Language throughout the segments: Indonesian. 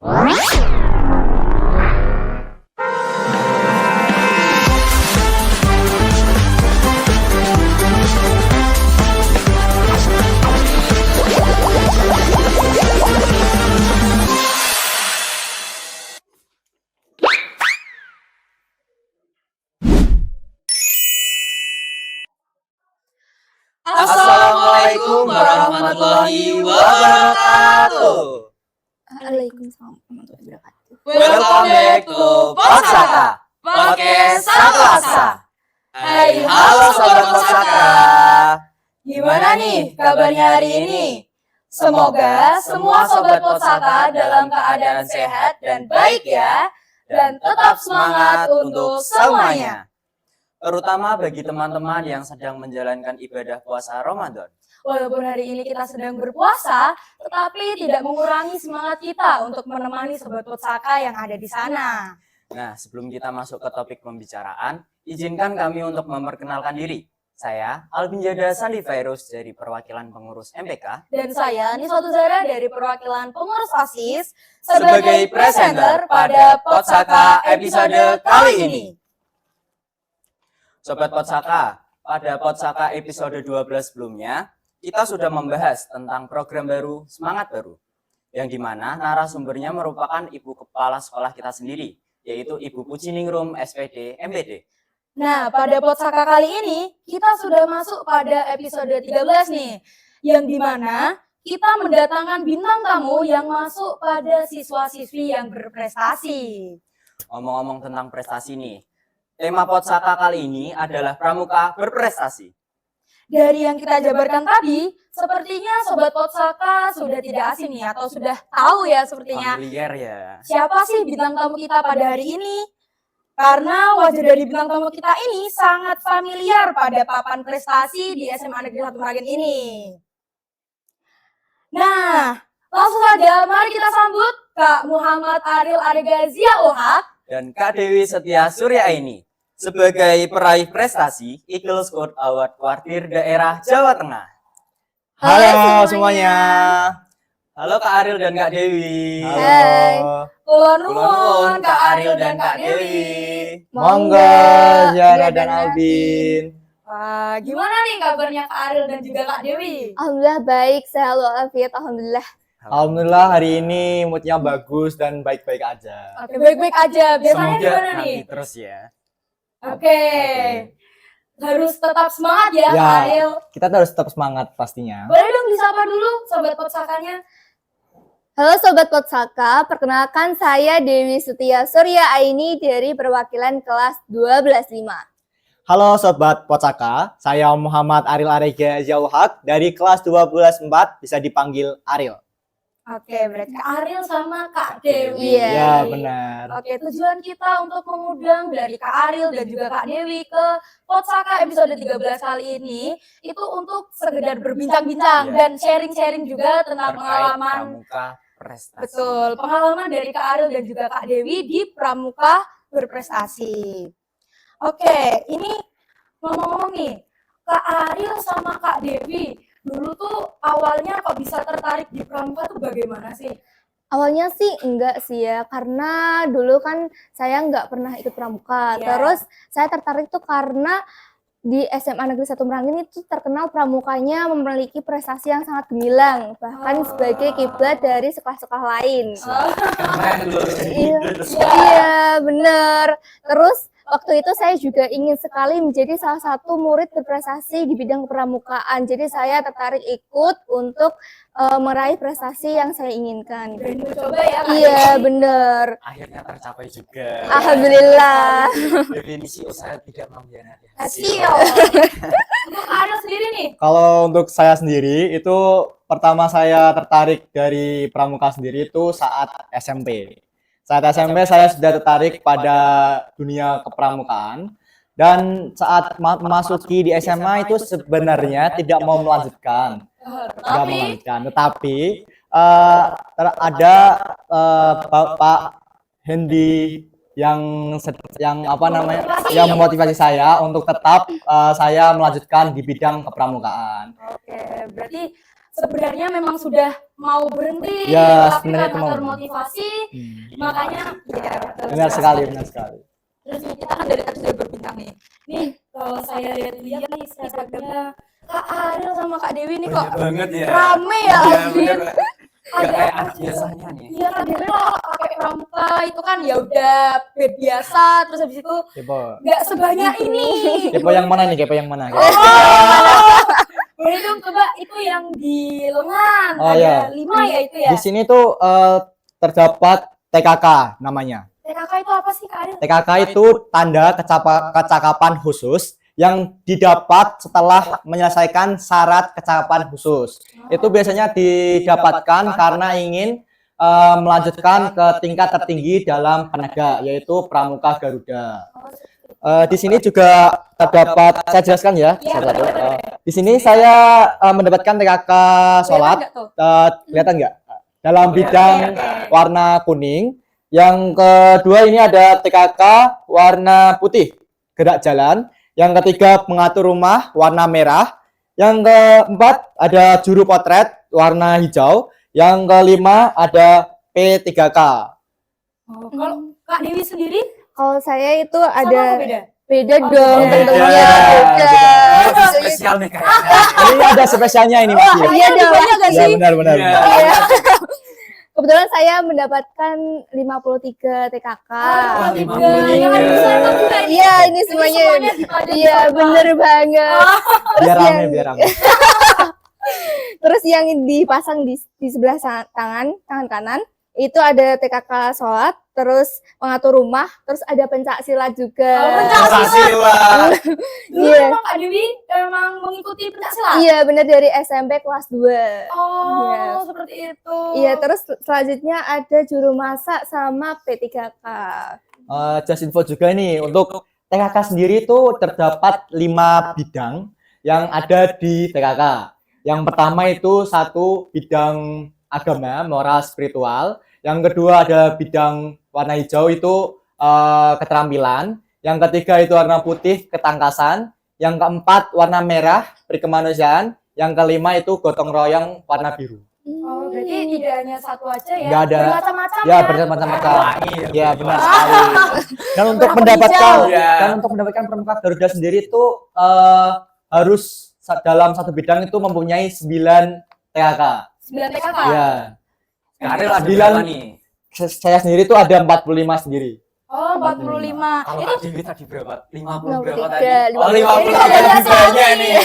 Assalamualaikum warahmatullahi wabarakatuh. Waalaikumsalam warahmatullahi wabarakatuh. Welcome back to Potsaka, podcast Saklasa. Hai, halo sobat Potsaka. Gimana nih kabarnya hari ini? Semoga semua sobat Potsaka dalam keadaan sehat dan baik ya, dan tetap semangat untuk semuanya. Terutama bagi teman-teman yang sedang menjalankan ibadah puasa Ramadan. Walaupun hari ini kita sedang berpuasa, tetapi tidak mengurangi semangat kita untuk menemani sobat Potsaka yang ada di sana. Nah, sebelum kita masuk ke topik pembicaraan, izinkan kami untuk memperkenalkan diri. Saya Albin Jada Salivirus dari perwakilan pengurus MPK. Dan saya Niswa Zara dari perwakilan pengurus OSIS sebagai presenter pada Potsaka episode kali ini. Sobat Potsaka, pada Potsaka episode 12 sebelumnya, kita sudah membahas tentang program baru Semangat Baru, yang dimana narasumbernya merupakan ibu kepala sekolah kita sendiri, yaitu Ibu Puciningrum SPD MPD. Nah, pada Potsaka kali ini, kita sudah masuk pada episode 13 nih, yang dimana kita mendatangkan bintang tamu yang masuk pada siswa-siswi yang berprestasi. Ngomong-ngomong tentang prestasi nih, tema Potsaka kali ini adalah Pramuka Berprestasi. Dari yang kita jabarkan tadi, sepertinya Sobat Potsaka sudah tidak asing nih, atau sudah tahu ya sepertinya. Familiar ya. Siapa sih bintang tamu kita pada hari ini? Karena wajah dari bintang tamu kita ini sangat familiar pada papan prestasi di SMA Negeri 1 Meragen ini. Nah, langsung saja mari kita sambut Kak Muhammad Aril Arega Ziauhaq dan Kak Dewi Setia Suryaini sebagai peraih prestasi Eagle Scout Award Kuartir Daerah Jawa Tengah. Halo semuanya. Halo Kak Aril dan Kak Dewi. Hai. Halo. Nuwun Kak Aril dan Kak Dewi. Monggo Zara dan Albin. Wah, gimana nih kabarnya Kak Aril dan juga Kak Dewi? Alhamdulillah baik, sehat walafiat, alhamdulillah. Alhamdulillah hari ini moodnya bagus dan baik-baik aja. Oke, baik-baik aja. Biasanya Semoga gimana nanti nih? terus ya. Oke. Harus tetap semangat ya, Ya. Kak Aril. Kita harus tetap semangat pastinya. Boleh dong disapa dulu Sobat Potsakanya? Halo Sobat Potsaka, perkenalkan saya Dewi Setia Surya Aini dari perwakilan kelas 12-5. Halo Sobat Potsaka, saya Muhammad Aril Arega Ziauhaq dari kelas 12-4, bisa dipanggil Aril. Oke, berarti Kak Aril sama Kak Dewi. Iya. Ya benar. Oke, tujuan kita untuk mengundang dari Kak Aril dan juga Kak Dewi ke Potsaka episode 13 kali ini itu untuk sekedar berbincang-bincang Iya. dan sharing-sharing juga tentang Terkait pengalaman. Pramuka Prestasi. Betul, pengalaman dari Kak Aril dan juga Kak Dewi di Pramuka Berprestasi. Oke, ini ngomong-ngomong nih, Kak Aril sama Kak Dewi dulu tuh awalnya kok bisa tertarik di Pramuka tuh bagaimana sih? Awalnya sih enggak sih ya, karena dulu kan saya enggak pernah ikut pramuka. Iya. Terus saya tertarik tuh karena di SMA Negeri 1 Merangin itu terkenal pramukanya memiliki prestasi yang sangat gemilang, bahkan sebagai kiblat dari sekolah-sekolah lain. Keren loh. Iya, bener. Terus waktu itu saya juga ingin sekali menjadi salah satu murid berprestasi di bidang kepramukaan. Jadi saya tertarik ikut untuk meraih prestasi yang saya inginkan. Dan mencoba ya Kak Iya, Dewi? bener. Akhirnya tercapai juga. Alhamdulillah. Definisi usaha tidak mengkhianati. Siap. Untuk Kak Aril sendiri nih, Kalau untuk saya sendiri itu pertama saya tertarik dari pramuka sendiri itu saat SMP. Saat SMP saya sudah tertarik pada dunia kepramukaan dan saat memasuki di SMA itu sebenarnya tidak mau melanjutkan, tetapi ada Pak Hendy yang memotivasi saya untuk tetap saya melanjutkan di bidang kepramukaan. oke, berarti sebenarnya memang sudah mau berhenti, Ya, tapi sebenarnya karena itu mau. termotivasi, makanya ya betul Benar sekali, benar sekali. Terus nih, kita kan dari tadi sudah berbintang nih. Nih, kalau saya lihat-lihat nih Instagramnya Kak Ariel sama Kak Dewi nih kok banget ya. rame ya. Iya, Alvin. bener. Gak Ada kayak apa anak sih? biasanya nih. Iya kan Dewi kalau pakai pramuka itu kan ya udah bed biasa, terus habis itu Tipe, nggak sebanyak ini. tipe yang mana nih? Tipe yang mana? Boleh dong coba itu yang di lengan. Oh, Ada iya. 5 ya itu ya. Di sini tuh terdapat TKK namanya. TKK itu apa sih Kak Ariel? TKK itu tanda kecakapan khusus yang didapat setelah menyelesaikan syarat kecakapan khusus. Itu biasanya didapatkan karena ingin melanjutkan ke tingkat tertinggi dalam penaga, yaitu Pramuka Garuda. Di sini juga terdapat, saya jelaskan ya, Iya, satu-satu. betul. Di sini saya mendapatkan TKK sholat, Kelihatan nggak tuh? kelihatan nggak? Dalam Oke, bidang oke. warna kuning. Yang kedua ini ada TKK warna putih, gerak jalan. Yang ketiga mengatur rumah, warna merah. Yang keempat ada juru potret, warna hijau. Yang kelima ada P3K. Oh, kalau Kak Dewi sendiri Kalau saya itu sama apa ada beda? beda Oh, dong beda. tentunya. Beda. Ini spesial nih kayaknya. Ini ada spesialnya ini Mas. Iya dong. Ya, benar, benar. Iya. benar. Iya. Kebetulan saya mendapatkan 53 TKK. Oh, Wah, 53. Ya kan 53. bisa kan juga ini. Iya, ini semuanya. dipadukan. Iya, bener banget. Biar Terus rame, yang- biar rame. Terus yang dipasang di sebelah tangan kanan itu ada TKK sholat, terus mengatur rumah, terus ada pencak silat juga. Oh, pencak Pancasila. Dulu Iya. emang Kak Dewi emang mengikuti pencaksilat? Iya, bener dari SMP kelas 2. Oh, Iya. seperti itu. Iya, terus selanjutnya ada juru masak sama P3K. Just info juga nih, untuk TKK sendiri itu terdapat 5 bidang yang ada di TKK. Yang pertama itu satu bidang agama, moral, spiritual. Yang kedua ada bidang warna hijau itu keterampilan. Yang ketiga itu warna putih, ketangkasan. Yang keempat warna merah, perkemanusiaan. Yang kelima itu gotong royong warna biru. Oh, berarti tidak hanya satu aja ya? Nggak ada. Bermacam-macam Ya, ya? bermacam-macam. Langit. Ya, benar sekali. Dan untuk Warna mendapatkan hijau. Pramuka Garuda sendiri itu harus dalam satu bidang itu mempunyai 9 TKK. 9 TKK? Ya. Kak Ariel ada Sembilan. berapa nih? Saya sendiri itu ada 45 sendiri. Oh, 45. Kalau Itu Kak Dewi tadi berapa? 50 berapa 53, tadi? Oh, 53. 50 lebih banyak nih.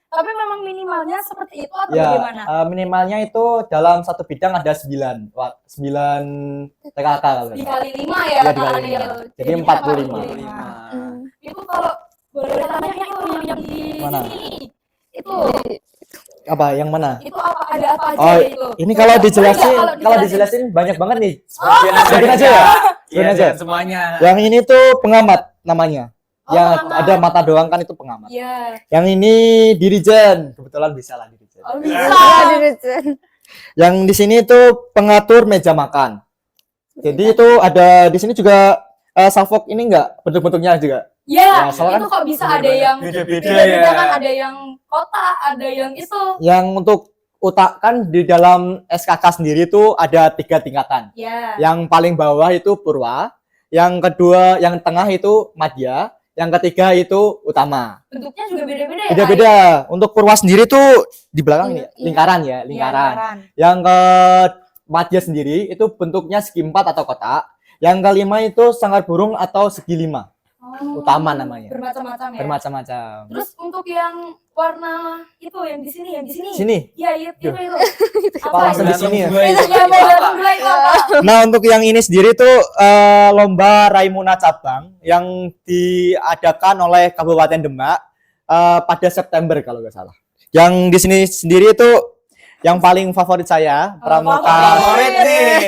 Tapi memang minimalnya seperti itu atau Ya, bagaimana? minimalnya itu dalam satu bidang ada 9. 9 TKK kalau nggak salah. Dikali 5 ya, Ya, Kak dikali Ariel. lima. Jadi 45. 45. Itu kalau boleh tanya itu yang di Mana? sini. Itu Apa yang mana? itu apa ada apa aja Oh, ya itu? ini kalau Boleh dijelasin, nggak kalau dijelasin banyak banget nih. Sebutin aja ya? Iya, Sebutin aja. semuanya. Yang ini tuh pengamat namanya. Oh, Yang pengamat. ada mata doang kan itu pengamat. Iya. Yang ini dirijen, kebetulan bisa lah dirijen. Oh, bisa. Iya, dirjen. Yang di sini itu pengatur meja makan. Jadi itu ada di sini juga salfok ini enggak bentuk-bentuknya juga. Ya, Ya, soalnya itu kok bisa ada yang Beda-beda beda-beda ya. kan, ada yang kotak, ada yang itu. Yang untuk utak kan di dalam SKK sendiri itu ada 3 tingkatan. Ya. Yang paling bawah itu purwa, yang kedua, yang tengah itu madya, yang ketiga itu utama. Bentuknya juga beda-beda ya. Beda-beda. Untuk purwa sendiri itu di belakang ini Iya. lingkaran ya, Kak? Iya, lingkaran. Yang ke madya sendiri itu bentuknya segi 4 atau kotak. Yang kelima itu sangkar burung atau segi 5. Oh, Utama namanya. Bermacam-macam ya. Bermacam-macam. Terus untuk yang warna itu yang di sini, yang di sini. Sini. Iya, itu. Kepala Apa? di sini ya. Ya, mau datang mulai itu apa? Nah, untuk yang ini sendiri tuh lomba Raimuna cabang yang diadakan oleh Kabupaten Demak pada September kalau nggak salah. Yang di sini sendiri itu yang paling favorit saya, Favorit nih.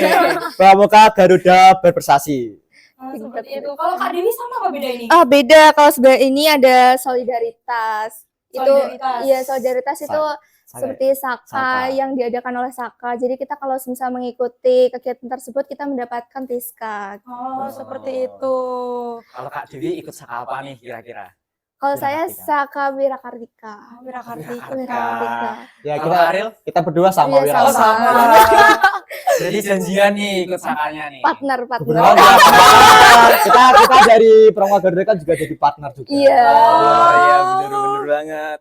Pramuka Garuda berprestasi. Oh, seperti itu. Kalau Kak Dewi sama apa beda ini? Ah, beda. Kalau sebelah ini ada solidaritas. Solidaritas. Itu iya, solidaritas itu Saka. seperti Saka Saka. yang diadakan oleh Saka. Jadi kita kalau misal mengikuti kegiatan tersebut kita mendapatkan Tiska. Oh, seperti itu. Kalau Kak Dewi ikut saka apa nih kira-kira? Kalau saya Wirakartika. Saka Wirakartika. Wirakartika. Wirakartika. Ya Kalau kita Ariel? kita berdua sama Iya, Wira. Oh sama. Jadi janjian nih ikut sakanya nih. Partner. Oh, iya. kita dari Pramuka Garuda kan juga jadi partner juga. Iya. Oh iya bener banget.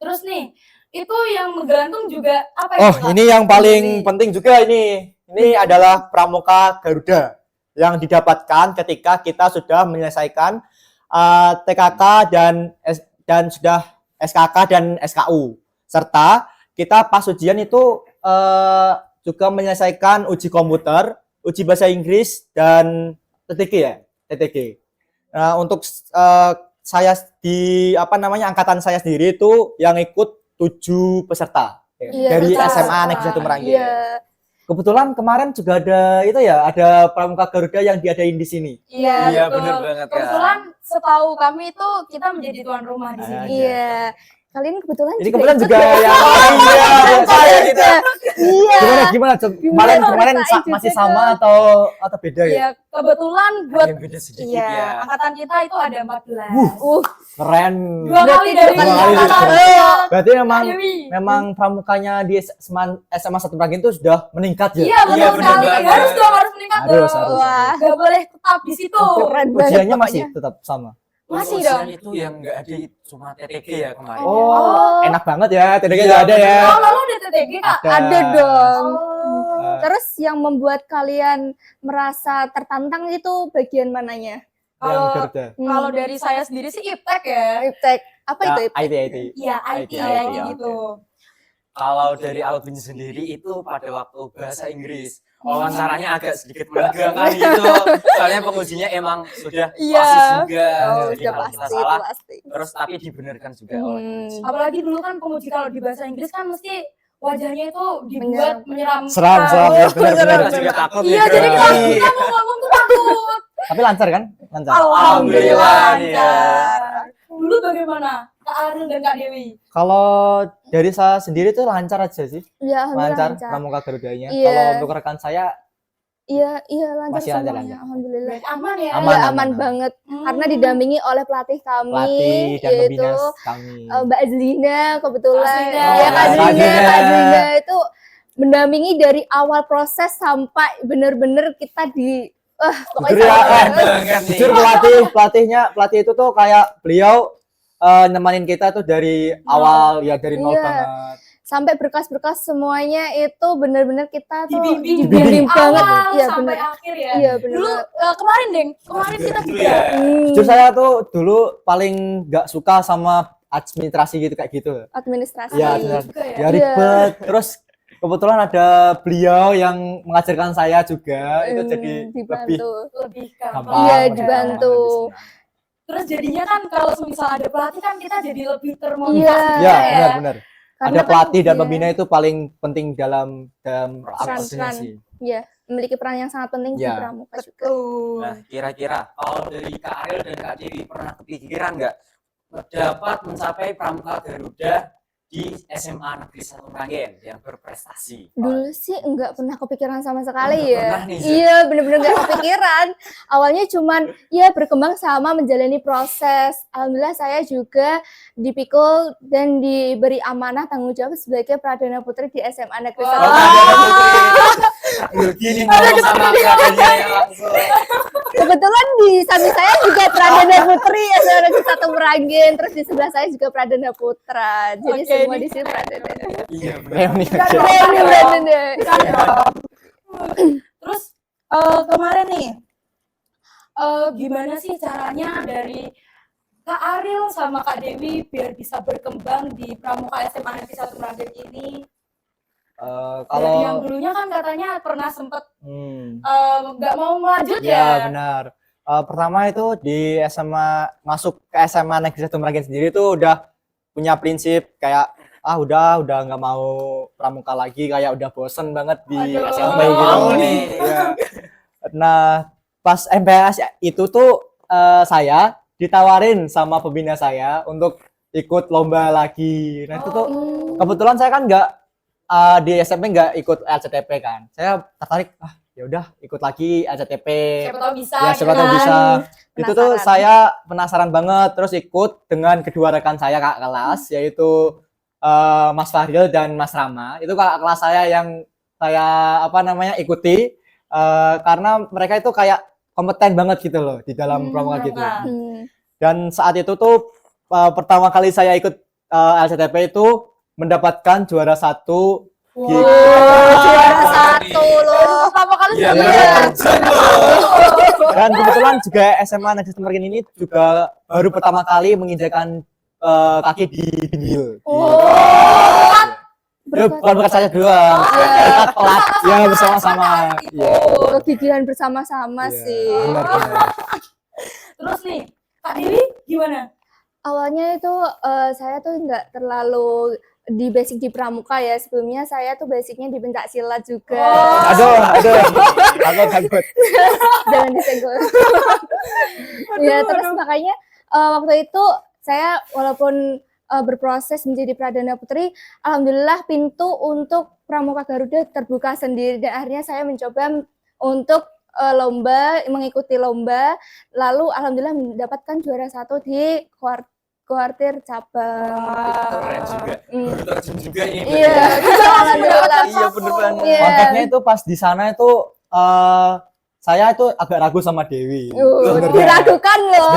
Terus nih, itu yang menggantung juga apa Oh, itu, Kak? ini yang paling penting juga ini. Ini adalah Pramuka Garuda yang didapatkan ketika kita sudah menyelesaikan TKK dan sudah SKK dan SKU. Serta kita pas ujian itu juga menyelesaikan uji komputer, uji bahasa Inggris dan TTG ya, TTG. Nah, untuk saya di angkatan saya sendiri itu yang ikut 7 peserta Iya, dari betul. SMA Negeri 1 Merangin. Iya. Kebetulan kemarin juga ada itu ya, ada Pramuka Garuda yang diadain di sini. Iya, betul. bener banget, Kak. Kebetulan setahu kami itu kita menjadi tuan rumah di sini. Iya. Kalian kebetulan Ini juga kebetulan ikut juga ya? yang saya kita. Iya. gimana kemarin Rasain juga masih tuh. sama atau beda ya? Iya, kebetulan buat Yang beda sedikit iya, ya. angkatan kita itu ada 14. Keren. Dua kali dari dua kali angkatan dari- saya. Berarti memang Dewi. memang pramukanya di SMA 1 Merangin itu sudah meningkat ya? Iya, betul Iya, bener sekali. banget. Harus dong, harus meningkat Harus, dong. harus. Wah. Gak boleh tetap di situ. Keren banget Ujiannya pokoknya. masih tetap sama. Masih Ujian dong. itu yang nggak ada cuma TTG ya kemarin. Oh, enak banget ya. TDG Iya, nggak ada ya. Oh, lalu ada TTG, Kak? Ada dong. Oh. Terus yang membuat kalian merasa tertantang itu bagian mananya? Yang Kalau Garuda. kalau dari saya sendiri sih iptek ya. Iptek. Apa itu iptek? IT. Iya, IT IT, ya IT, gitu. Kalau dari Alvin sendiri itu pada waktu bahasa Inggris wawancaranya agak sedikit menegangkan gitu. Soalnya pengujinya emang sudah Iya. pasti juga. Oh, Jadi udah kalau kita pasti, salah pasti. terus tapi dibenarkan juga oleh penguji. Apalagi dulu kan penguji kalau di bahasa Inggris kan mesti wajahnya itu dibuat menyeramkan. Seram ya, benar-benar. Kita juga takut Iya, ya. jadi Iya. kalau kita mau ngomong tuh takut. Tapi lancar kan? Lancar. Alhamdulillah, lancar. Dulu bagaimana Kak Ariel dan Kak Dewi? Kalau dari saya sendiri tuh lancar aja sih. Iya, alhamdulillah Lancar lancar. Pramuka Garudanya. Iya. Kalau untuk rekan saya Iya, lancar Masih lancar, semuanya. lancar. Alhamdulillah. Berarti aman ya? Aman, Iya, aman. aman banget. Karena didampingi oleh pelatih kami, pelatih dan yaitu pembina kami. Mbak Azlina kebetulan. Kak Azlina. Ya, Kak Kak Azlina, Azlina. Kak Azlina itu mendampingi dari awal proses sampai benar-benar kita di Jujur pokoknya ya, sama banget. Banget nih. Jujur pelatih itu tuh kayak beliau nemanin kita tuh dari awal ya dari nol Iya. banget. Sampai berkas-berkas semuanya itu benar-benar kita tuh Dibimbing dibimbing dari banget. awal Iya, sampai benar. akhir ya. Iya, Dulu benar. kemarin kemarin kita Dulu juga. ya. Jujur saya tuh dulu paling nggak suka sama administrasi gitu kayak gitu. Administrasi. Iya, juga benar. ya. Ya ribet. Terus kebetulan ada beliau yang mengajarkan saya juga itu jadi lebih dibantu. Lebih gampang. gampang. Iya, lebih dibantu. gampang, lebih senang. Terus jadinya kan kalau misal ada pelatih kan kita jadi lebih termotivasi. Iya. Ya, ya. benar-benar. Karena Ada kan, pelatih dan iya, pembina itu paling penting dalam Proses. organisasi. Iya, memiliki peran yang sangat penting di Iya. pramuka juga. Betul. Nah, kira-kira kalau dari Kak Ariel dan Kak Dewi pernah kepikiran nggak dapat mencapai Pramuka Garuda di SMA Negeri 1 Merangin yang berprestasi? Dulu sih enggak pernah kepikiran sama sekali Nggak ya. pernah nih, Zul. Iya, bener-bener enggak kepikiran. Awalnya cuman ya berkembang sama menjalani proses. Alhamdulillah saya juga dipikul dan diberi amanah tanggung jawab sebagai Pradana Putri di SMA Negeri 1. Oh, Pradana Putri. Gini ngomong sama Pradana ya langsung. Kebetulan di samping saya juga Pradana Putri SMA Negeri 1 Merangin, terus di sebelah saya juga Pradana Putra. Jadi Oke, semua ini di sini Pradana. Iya, benar. Reuni aja. Keren nih Pradana. Terus kemarin nih gimana sih caranya dari Kak Ariel sama Kak Dewi biar bisa berkembang di Pramuka SMA Negeri 1 Merangin ini? Dari yang Kalau dulunya kan katanya pernah sempet hmm, nggak mau lanjut ya ya. benar. Pertama itu di SMA masuk ke SMA Negeri 1 Merangin sendiri tuh udah punya prinsip kayak udah nggak mau pramuka lagi, kayak udah bosen banget di Aduh. SMP Mau gitu. nih. Iya. Nah, pas MPS itu tuh saya ditawarin sama pembina saya untuk ikut lomba lagi. Nah, itu tuh kebetulan saya kan nggak di SMP nggak ikut LCTP kan. Saya tertarik, ya udah ikut lagi LCTP. Siapa tahu bisa. Ya, siapa gitu tahu kan. bisa. Itu tuh Penasaran. saya penasaran banget, terus ikut dengan kedua rekan saya kakak kelas, yaitu Mas Fahril dan Mas Rama. Itu kakak kelas saya yang saya ikuti karena mereka itu kayak kompeten banget gitu loh di dalam pramuka gitu. pramuka. Dan saat itu tuh pertama kali saya ikut LCTP itu mendapatkan juara 1 di Juara 1 loh. Pertama kali Iya, dan kebetulan juga SMA Negeri Semarang ini juga baru pertama kali menginjakan kaki di Binhil. Ya, bukan berkat saya doang. Berkat pelat ya bersama-sama. Iya. Kegigihan bersama-sama Iya, sih. benar-benar. Terus nih, Kak Dewi gimana? Awalnya itu saya tuh nggak terlalu di basic di pramuka ya. Sebelumnya saya tuh basicnya di pencak silat juga. Aduh. Aku takut. Jangan disenggol. Ya terus makanya waktu itu saya walaupun berproses menjadi Pradana Putri, alhamdulillah pintu untuk Pramuka Garuda terbuka sendiri dan akhirnya saya mencoba untuk mengikuti lomba, lalu alhamdulillah mendapatkan juara 1 di kuartir cabang. Keren juga. Baru terjun juga ini. Iya, alhamdulillah. Iya bener banget. Iya. Kontaknya itu pas di sana itu saya itu agak ragu sama Dewi. Sebenarnya. Diragukan loh.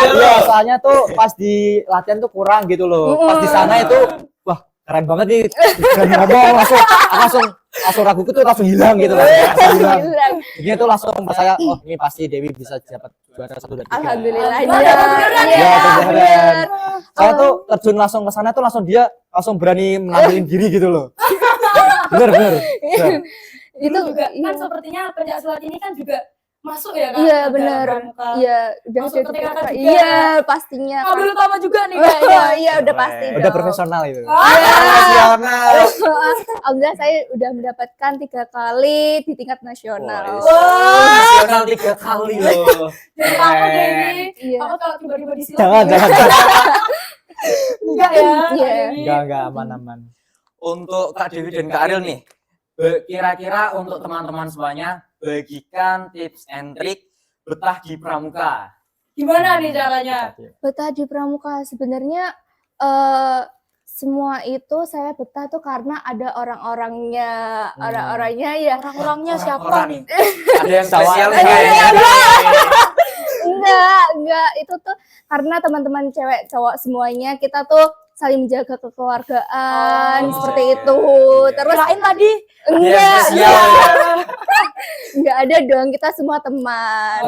Iya, soalnya tuh pas di latihan tuh kurang gitu loh. Pas di sana itu wah keren banget nih. Keren ngomong langsung raguku tuh langsung hilang gitu loh. Langsung hilang. Jadi itu langsung pas saya ini pasti Dewi bisa dapat juara 1 dan 3. Alhamdulillah. Iya, Iya, beneran. bener. Saya tuh terjun langsung ke sana tuh dia langsung berani mengambilin diri gitu loh. Bener. Itu juga kan sepertinya pencak silat ini kan juga masuk ya Kak? Iya ke dalam benar. pramuka. Iya, udah Masuk jadi ke TKK pramuka. juga. Iya, pastinya. Mobil utama juga nih Oh, kayaknya. iya, udah pasti. Udah dong. profesional itu. Profesional. Alhamdulillah saya udah mendapatkan 3 kali di tingkat nasional. Profesional 3 kali loh. Jadi apa Dewi? Iya. Apa kalau tiba-tiba di silat? Jangan. Enggak ya. Kak Iya. Dewi? Enggak aman. Untuk Kak Dewi dan Kak Ariel nih, kira-kira untuk teman-teman semuanya, bagikan tips and trik betah di pramuka. Gimana nih caranya? Betah di pramuka sebenarnya semua itu saya betah tuh karena ada orang-orangnya. Orang-orangnya ya Orang-orangnya siapa Orang-orang. nih? Ada yang spesial Ada kayaknya. enggak itu tuh karena teman-teman cewek cowok semuanya kita tuh saling menjaga kekeluargaan Oh, seperti iya, itu. iya. Terus Kirain tadi enggak, spesial. enggak ada dong, kita semua teman.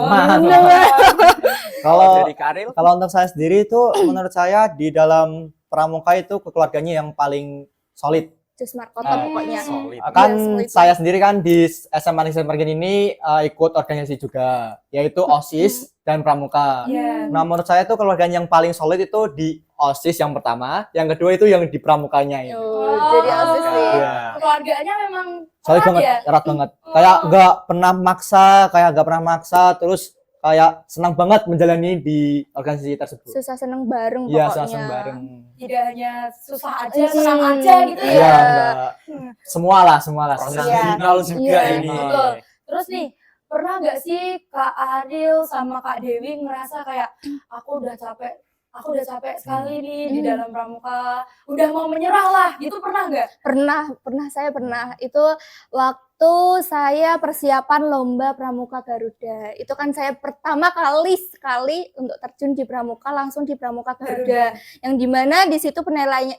Kalau Dari Kak Ariel, kalau untuk saya sendiri itu menurut saya di dalam pramuka itu kekeluarganya yang paling solid. Jus Markoto pokoknya. solid. Kan Iya, solid. saya sendiri kan di SMA Negeri Semarang ini ikut organisasi juga, yaitu OSIS dan pramuka. Iya. Nah, menurut saya itu kekeluargaan yang paling solid itu di OSIS yang pertama, yang kedua itu yang di pramukanya itu. Jadi OSIS sih. Iya. keluarganya memang Solid erat banget, ya? erat banget. Kayak nggak pernah maksa, terus kayak senang banget menjalani di organisasi tersebut. Susah seneng bareng Iya, pokoknya. sama bareng. Tidak hanya susah aja, Hmm, senang aja gitu ya. Iya, Iya. enggak. Semualah. Proses Iya. final juga Iya. ini. Betul. Terus nih, pernah nggak sih Kak Ariel sama Kak Dewi ngerasa kayak aku udah capek sekali nih di dalam pramuka, udah mau menyerah lah, gitu pernah nggak? Saya pernah. Itu waktu saya persiapan lomba Pramuka Garuda. Itu kan saya pertama kali sekali untuk terjun di pramuka, langsung di Pramuka Garuda. Yang dimana di situ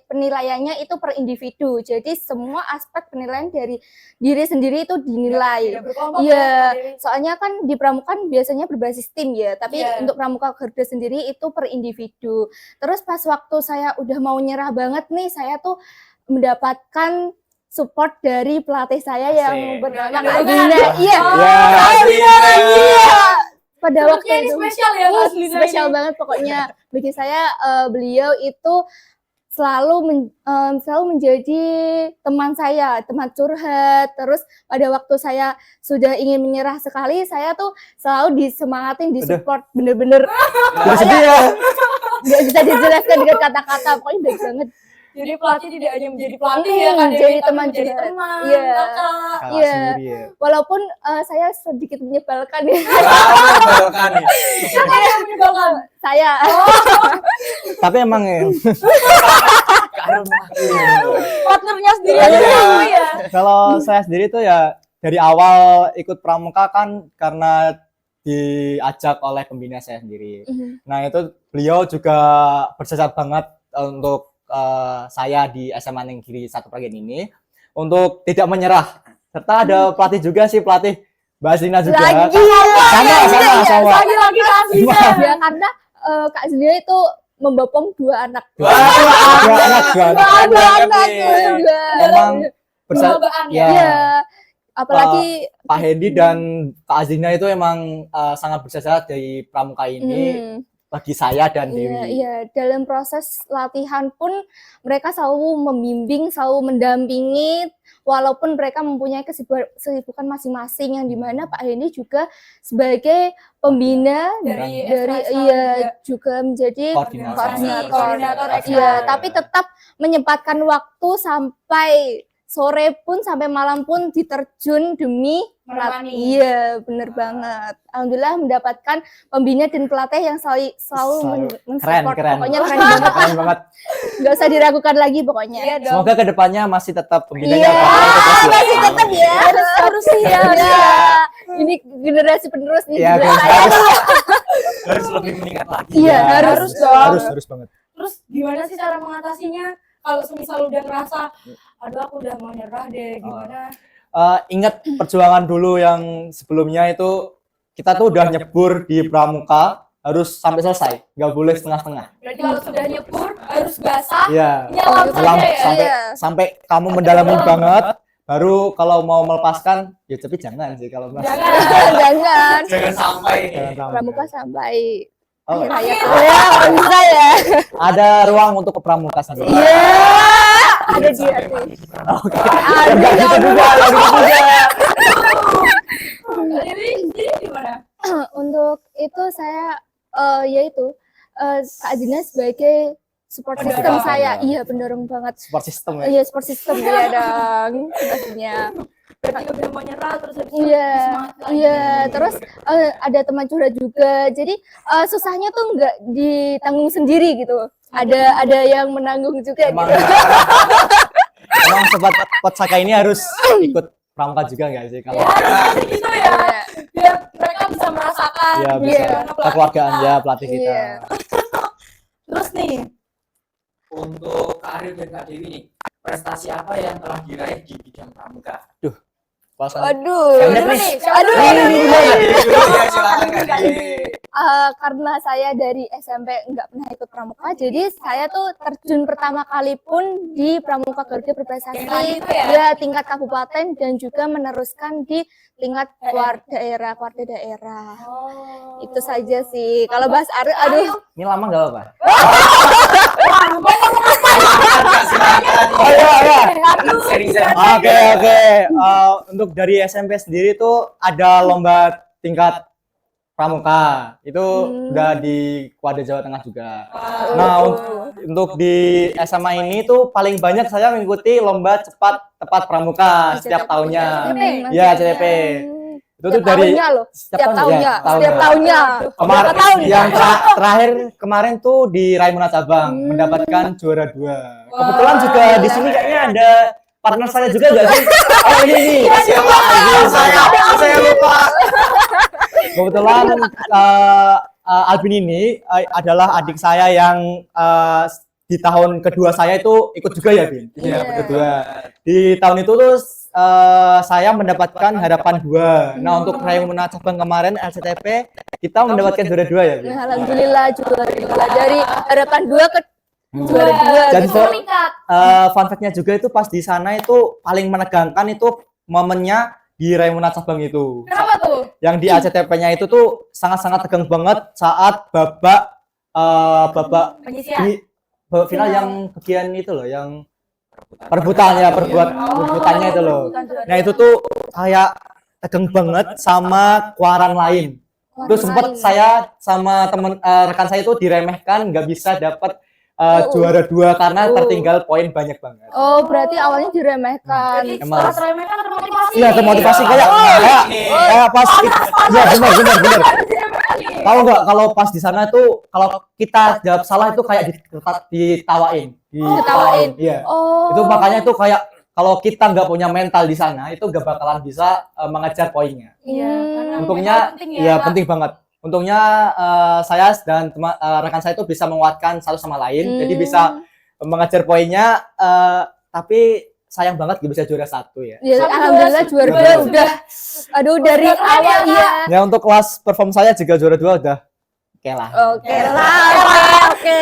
penilaiannya itu per individu. Jadi semua aspek penilaian dari diri sendiri itu dinilai. Tidak berkelompok Iya, ya, Kak Dewi? soalnya kan di pramuka biasanya berbasis tim ya, tapi Iya. untuk Pramuka Garuda sendiri itu per individu. Terus pas waktu saya udah mau nyerah banget nih, saya tuh mendapatkan support dari pelatih saya yang Asik. bernama Kak Kak Dina. Dina. Iya. Iya. Pada waktu Grupnya ini itu spesial ya, Kak Dina spesial ini. banget pokoknya. Bagi saya beliau itu selalu menjadi teman saya, teman curhat. Terus pada waktu saya sudah ingin menyerah sekali, saya tuh selalu disemangatin, disupport, bener-bener Jadi sedih ya. nggak bisa dijelaskan dengan kata-kata, pokoknya baik banget. Jadi pelatih tidak hanya menjadi pelatih ya kan, jadi tapi teman menjadi juga. teman, Iya. kakak. Kakak Iya. sendiri ya. Walaupun saya sedikit menyebalkan ya. Menyebalkan nih. Siapa yang menyebalkan? Saya. Tapi emang ya, Partnernya sendiri Iya. aja tahu ya. kalau saya sendiri tuh ya dari awal ikut pramuka kan karena diajak oleh pembina saya sendiri. Nah itu beliau juga berjasa banget untuk saya di SMA Negeri 1 Pragen ini untuk tidak menyerah. Serta ada pelatih juga sih, pelatih Mbak Zina juga. Lagi. Sama. Lagi-lagi kasihnya. Ya karena Kak Zina itu membopong 2 anak. Dua anak. Dua anak Iya. juga. Emang bersa- Kebanggaan ya, Iya. Apalagi Pak Hendi dan Kak Azina itu emang sangat berjasa dari pramuka ini bagi saya dan Iya, Dewi. iya, dalam proses latihan pun mereka selalu membimbing, selalu mendampingi, walaupun mereka mempunyai kesibukan masing-masing yang dimana Pak Hendi juga sebagai pembina Dari dari SKSA iya juga. juga menjadi Koordinator. Koordinator Iya, SKSA. tapi tetap menyempatkan waktu sampai sore pun sampai malam pun diterjun demi Menemani. Iya, bener banget. Alhamdulillah mendapatkan pembina dan pelatih yang selalu mensupport. Keren. Pokoknya keren banget. Keren banget. Nggak usah diragukan lagi pokoknya. Iya dong. Semoga kedepannya masih tetap pembinanya. Iya, Pak. masih tetap ya. Harus iya. Iya. Ini generasi penerus nih. Iya, sebelah harus. saya. Harus lebih meningkat lagi. Iya, harus dong. Harus banget. Terus gimana sih cara mengatasinya? Kalau semisal udah ngerasa, aduh aku udah mau nyerah deh, gimana? Ingat perjuangan dulu yang sebelumnya itu kita tuh udah nyebur di pramuka harus sampai selesai, nggak boleh setengah-setengah. Berarti kalau sudah nyebur harus basah, Iya. nyelam Selam saja ya. sampai Iya. sampai kamu mendalami banget, baru kalau mau melepaskan, ya tapi jangan sih kalau mas. Jangan. Jangan. Jangan sampai nih. Jangan sampai. Pramuka sampai Oh, akhir hayat. Ya, kalau bisa ya. ada ruang untuk ke pramuka sendiri. Iya. Ada di hati. Oke. Ada Enggak gitu juga, enggak gitu juga. Jadi gimana? Untuk itu saya yaitu Kak Azina sebagai support Pendorong. system saya. Iya, pendorong banget. Support system ya. Iya, support system ya dong. Pastinya. Berarti udah mau nyerah terus habis itu Iya, semangat lagi. iya. Terus ada teman curhat juga. Jadi susahnya tuh nggak ditanggung sendiri gitu. Ada yang menanggung juga Emang, gitu. emang sobat Potsaka ini harus ikut pramuka juga nggak sih kalau Ya, harus gitu ya. Iya. Biar mereka bisa merasakan ya bisa gimana pelatih kekeluargaan kita. ya pelatih kita. Iya. Terus nih, Untuk Kak Ariel dan Kak Dewi nih, prestasi apa yang telah diraih di bidang pramuka? Puasa. Aduh. Siapa nih? Siapa Aduh. dulu? Ya, silakan Kak Dewi. Karena saya dari SMP nggak pernah ikut pramuka, jadi saya tuh terjun pertama kali pun di Pramuka Garuda berprestasi Yang tadi itu ya? tingkat kabupaten dan juga meneruskan di tingkat daerah. Oh. Itu saja sih. Kalau bahas aduh. Ini lama nggak apa-apa? Silakan. Oh iya. Sharing-sharing. Oke. Untuk dari SMP sendiri tuh ada lomba tingkat pramuka. Itu udah di Kuadra Jawa Tengah juga. Nah, untuk di SMA ini tuh paling banyak saya mengikuti lomba cepat tepat pramuka setiap tahunnya. Ya, CTP. Itu tuh dari Setiap tahunnya. Kemarin Berapa tahun? yang terakhir kemarin tuh di Raimuna Cabang mendapatkan juara 2. Kebetulan juga di sini kayaknya ada partner saya juga nggak sih? Oh ini Siapa? Saya lupa. kebetulan Albin ini adalah adik saya yang di tahun kedua saya itu ikut juga ya Bin. Iya, Kedua di tahun itu tuh saya mendapatkan harapan 2. Nah untuk Raimuna Cabang kemarin LCTP kita mendapatkan juara 2 ya Bin. Nah, alhamdulillah juara 2 dari harapan 2 ke juara 2. Jadi Itu meningkat. fun fact-nya juga itu pas di sana itu paling menegangkan itu momennya di Raimuna Cabang itu. Kenapa tuh? Yang di ACTP-nya itu tuh sangat-sangat tegang banget saat babak Penyisian. di babak final yang bagian itu loh, yang perebutannya perebutannya itu loh. Nah itu tuh kayak tegang banget sama keluaran lain. Itu sempat saya sama temen rekan saya itu diremehkan, nggak bisa dapat juara 2 karena tertinggal poin banyak banget. Oh, berarti awalnya diremehkan. Jadi Emang. setelah teremehkan termotivasi. Iya, termotivasi kayak pas ya benar. Tahu nggak kalau pas di sana tuh kalau kita jawab salah itu kayak ditawain. Ditawain. Iya. Oh. Itu makanya tuh kayak kalau kita nggak punya mental di sana itu nggak bakalan bisa mengejar poinnya. Iya, karena Untungnya penting ya Kak. penting banget. Untungnya saya dan rekan saya itu bisa menguatkan satu sama lain, jadi bisa mengejar poinnya. Tapi sayang banget gak bisa juara 1 ya. Ya, Sampai alhamdulillah juara 2 udah. Aduh, dari Udah keren awal ya, ya. Ya untuk kelas perform saya juga juara 2 udah oke lah. Oke lah, oke.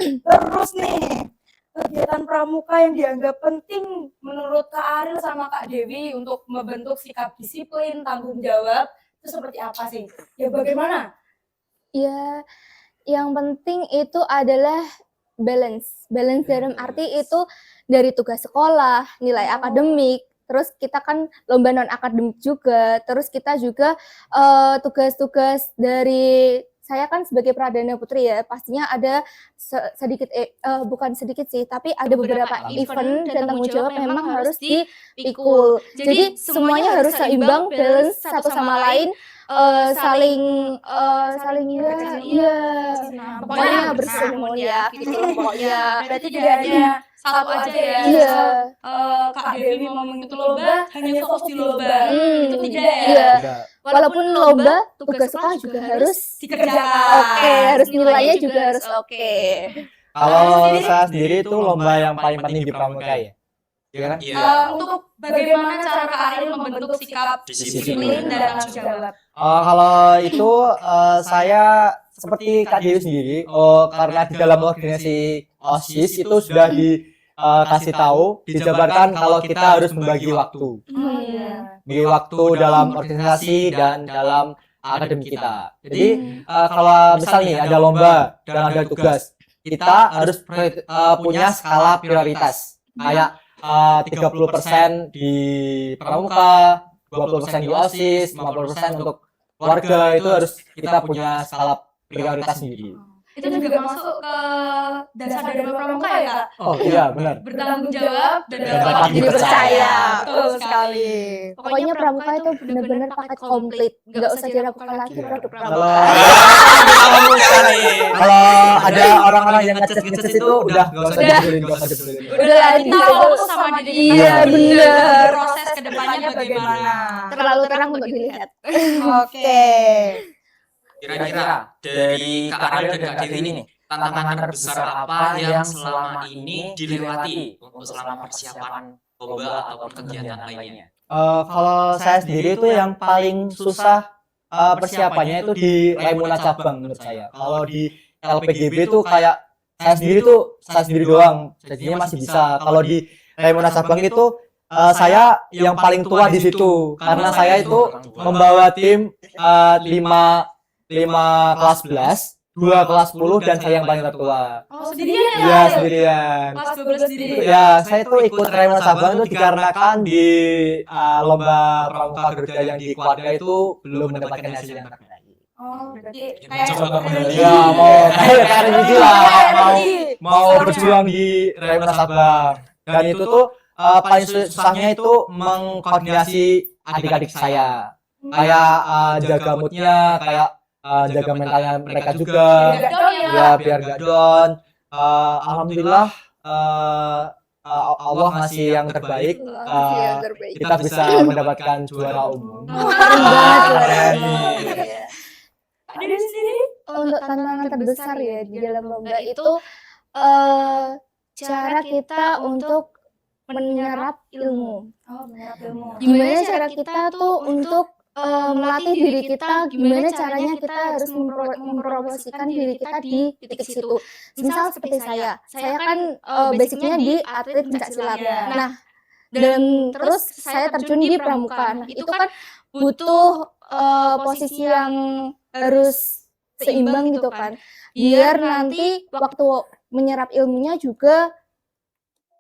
Terus nih, kegiatan pramuka yang dianggap penting menurut Kak Ariel sama Kak Dewi untuk membentuk sikap disiplin, tanggung jawab, itu seperti apa sih? Ya bagaimana? Ya, yang penting itu adalah balance. Balance dalam arti itu dari tugas sekolah, nilai akademik, terus kita kan lomba non akademik juga, terus kita juga tugas-tugas dari saya kan sebagai Pradana Putri ya, pastinya ada bukan sedikit sih, tapi ada beberapa event dan tanggung jawab memang harus dipikul. Jadi semuanya harus seimbang, balance satu sama lain, saling ya pokoknya berseremoni ya gitu loh, pokoknya. Berarti tidak hanya satu aja ya. Iya. Kak Dewi mau mengikuti lomba, hanya fokus di lomba. Itu tidak ya? Iya. Udah. Walaupun lomba, tugas sekolah juga harus dikerjakan. oke, harus nilainya juga harus oke. Kalau saya sendiri itu lomba yang paling penting di pramuka ya. Iya kan? Untuk bagaimana cara Kak Ariel membentuk sikap disiplin dan tanggung jawab? Kalau itu saya seperti Kak Dewi sendiri, karena di dalam organisasi OSIS itu sudah dikasih tahu, dijabarkan kalau kita harus membagi waktu. Membagi waktu dalam organisasi dan dalam akademik kita. Jadi kalau misalnya ada lomba dan ada tugas, kita harus punya skala prioritas. Kayak 30% di pramuka, 20% di OSIS, 50% untuk warga, itu harus kita punya skala prioritas sendiri. Itu juga masuk ke dasar dari pramuka ya Kak? Oh iya benar. Bertanggung jawab dan dapat dipercaya. Betul sekali. Pokoknya pramuka itu benar-benar paket komplit, nggak usah diragukan lagi produk Kalau pramuka. kalau ada orang-orang yang ngeces itu udah nggak usah dibully, nggak usah dibully. Udah lah, Kita fokus sama diri kita Iya, sendiri. bener. Proses kedepannya bagaimana? Terlalu terang untuk dilihat. Oke. Kira-kira dari Kak Ariel dan Kak Dewi ini, tantangan terbesar apa yang selama ini dilewati untuk selama persiapan lomba ataupun kegiatan lainnya? Kalau saya sendiri itu yang paling susah persiapannya itu di Raimuna cabang menurut saya. Kalau di LPGB itu kayak saya sendiri doang, jadinya masih bisa. Kalau di Raimuna cabang itu saya yang paling tua di situ karena saya itu membawa tim 5 kelas 11, 2 kelas 10 dan saya yang paling tertua. Oh, sendirian ya? Iya, sendirian. Kelas 12 sendiri. Ya, saya tuh ikut Raimuna Sabang itu dikarenakan di lomba pramuka Garuda yang di keluarga itu belum mendapatkan hasil yang terbaik. Oh, berarti kayak Coba kembali. Ya, mau kayak gitu lah, mau berjuang di Raimuna Sabang. Dan itu tuh paling susahnya itu mengkoordinasi adik-adik saya. Kayak jaga moodnya, kayak jaga mentalnya mereka juga. Biar gak down ya. Ya, biar gak down. Alhamdulillah Allah ngasih yang terbaik. Kita bisa mendapatkan juara umum. Keren. Ada di sini. Untuk tantangan terbesar ya di dalam lomba itu cara kita untuk menyerap ilmu. Oh, menyerap ilmu. Gimana cara kita tuh untuk melatih diri kita, gimana caranya kita harus mempromosikan diri kita di titik situ. Misal seperti saya kan basicnya di atlet pencaksilat. Nah, dan terus saya terjun di pramuka. Nah, itu kan butuh posisi yang harus seimbang gitu kan. Biar nanti waktu menyerap ilmunya juga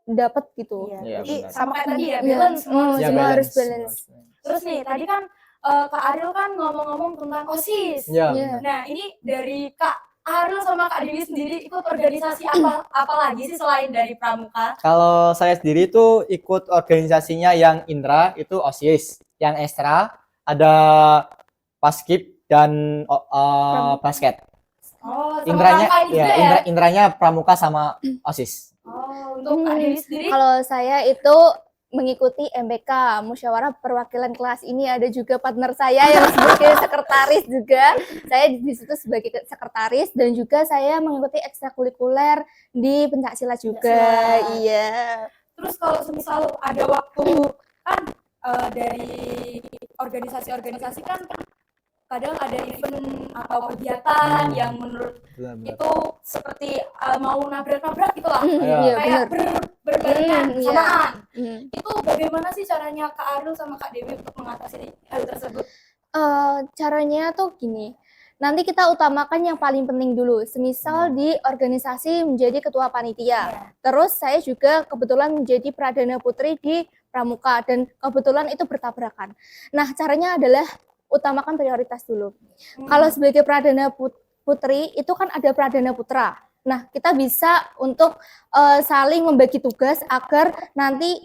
dapat gitu. Iya, Jadi benar. sama kayak tadi ya, Iya. balance. Ya, Semua harus balance. Terus nih, tadi kan Kak Ariel kan ngomong-ngomong tentang OSIS. Ya, Iya. Nah, ini dari Kak Ariel sama Kak Dewi sendiri ikut organisasi apa lagi sih selain dari Pramuka? Kalau saya sendiri itu ikut organisasinya yang intra itu OSIS, yang ekstra ada paskib dan basket. Oh, sama Intranya Pramuka ini ya, juga ya? intranya pramuka sama OSIS. Oh, untuk Kak Dewi sendiri? Kalau saya itu mengikuti MBK, Musyawarah Perwakilan Kelas. Ini ada juga partner saya yang sebagai sekretaris juga. Saya di situ sebagai sekretaris dan juga saya mengikuti ekstrakurikuler di pencaksilat juga. Pencaksilat. Iya. Terus kalau semisal ada waktu kan dari organisasi-organisasi kan kadang ada event atau kegiatan yang menurut itu seperti mau nabrak-nabrak gitu lah. Iya, Kayak benar. berbarengan, Iya. samaan. Hmm. Itu bagaimana sih caranya Kak Ariel sama Kak Dewi untuk mengatasi hal tersebut? Caranya tuh gini. Nanti kita utamakan yang paling penting dulu. Semisal di organisasi menjadi ketua panitia. Terus saya juga kebetulan menjadi Pradana Putri di Pramuka dan kebetulan itu bertabrakan. Nah, caranya adalah utamakan prioritas dulu. Kalau sebagai Pradana Putri itu kan ada Pradana Putra. Nah, kita bisa untuk saling membagi tugas agar nanti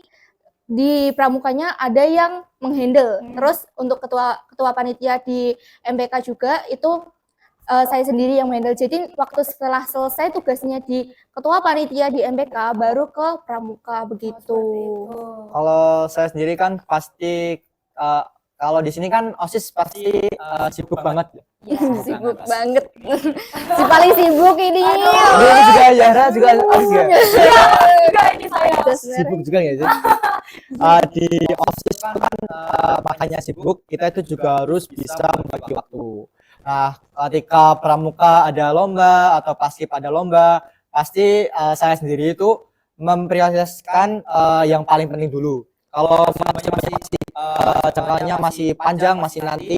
di pramukanya ada yang menghandle. Terus untuk ketua panitia di MPK juga itu saya sendiri yang menghandle. Jadi waktu setelah selesai tugasnya di ketua panitia di MPK baru ke pramuka begitu. Kalau saya sendiri kan pasti kalau di sini kan OSIS pasti sibuk banget. Sibuk banget. Si paling sibuk ini. Ini juga Yara juga OSIS ya. Enggak, ini saya. Sibuk juga nggak sih? Di OSIS kan makanya sibuk, kita itu juga harus bisa membagi waktu. Nah, ketika pramuka ada lomba atau paskib ada lomba, pasti saya sendiri itu memprioritaskan yang paling penting dulu. Kalau masih jangkauannya masih panjang, masih nanti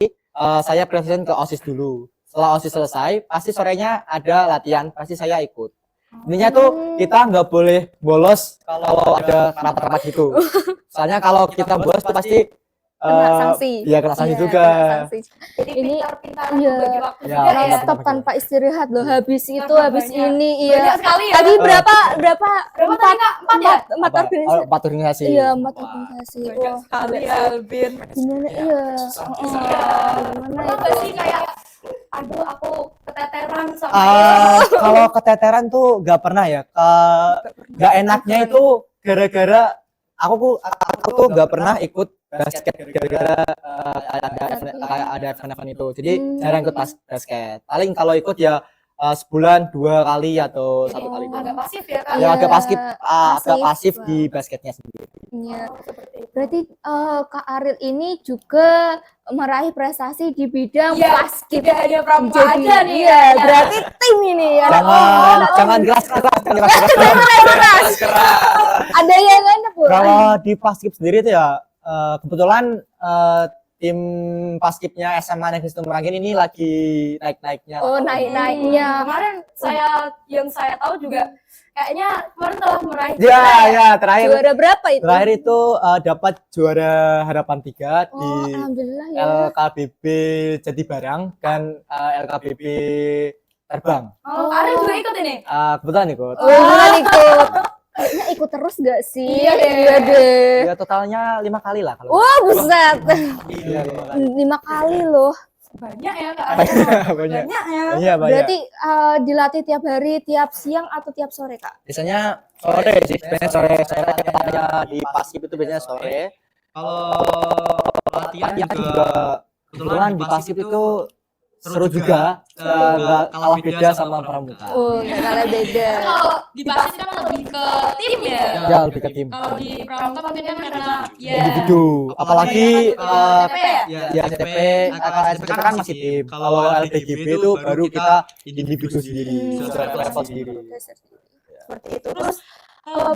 saya prioritaskan ke OSIS dulu. Setelah OSIS selesai, pasti sorenya ada latihan, pasti saya ikut. Intinya tuh kita nggak boleh bolos kalau ada rapat-rapat gitu. Soalnya kalau kita bolos tuh pasti Kena sanksi. Iya, kena sanksi Iya, juga. kena sanksi. Jadi Ini pintar-pintar iya. membagi waktu Ya, juga ya. Non-stop tanpa istirahat loh, habis itu Karena habis banyak. ini Banyak iya. sekali ya. Tadi berapa Berapa tadi Kak? 4 ya? empat organisasi. Empat organisasi. Iya, 4 organisasi. Wah, Sekali Albin. gimana iya. Gimana Pernah itu? nggak sih kayak aduh aku keteteran sama ini. Kalau keteteran tuh nggak pernah ya. Nggak enaknya itu gara-gara aku tuh nggak pernah ikut basket gara-gara ada event itu. Jadi jarang ikut basket. Paling kalau ikut ya sebulan 2 kali atau 1 kali. Agak pasif ya Kak. Ya agak pasif, agak pasif. pasif di basketnya sendiri. Iya. Seperti itu. Berarti Kak Ariel ini juga meraih prestasi di bidang Iya, basket. tidak hanya pramuka Jadi, aja nih. iya, ya. berarti tim ini ya. Jangan keras. Ada yang enak Bu. Kalau di paskib sendiri tuh ya kebetulan tim paskibnya SMA Negeri Situ Merangin ini lagi naik-naiknya. Oh, naik-naiknya. Kemarin yang saya tahu juga kayaknya kemarin telah meraih Ya, terakhir Juara berapa itu? terakhir itu dapat juara harapan 3 Oh, di alhamdulillah ya. LKBB Jatibarang dan LKBB Terbang. Oh, Kak Ariel juga ikut ini. Kebetulan ikut. Oh, beneran ikut. Kayaknya ikut terus gak sih? Iya deh. Iya deh. Ya totalnya 5 kali lah kalau. Wah, buset. Iya, 5 kali. 5 kali loh. Banyak ya Kak Ariel. Banyak. Banyak ya. Iya, banyak. Berarti dilatih tiap hari, tiap siang atau tiap sore, Kak? Biasanya sore sih, biasanya sore latihannya di paskib itu biasanya sore. Kalau latihan juga kebetulan di paskib itu seru juga, nggak kalah beda sama pramuka. Oh, nggak kalah beda. Kalau di basket kan lebih ke tim ya. Ya lebih ke tim. Kalau di pramuka mungkin kan karena ya Individu, apalagi TP ya. ya STP, STP kan masih tim. Kalau LPGB itu baru kita individu sendiri, secara level sendiri. Seperti itu. Terus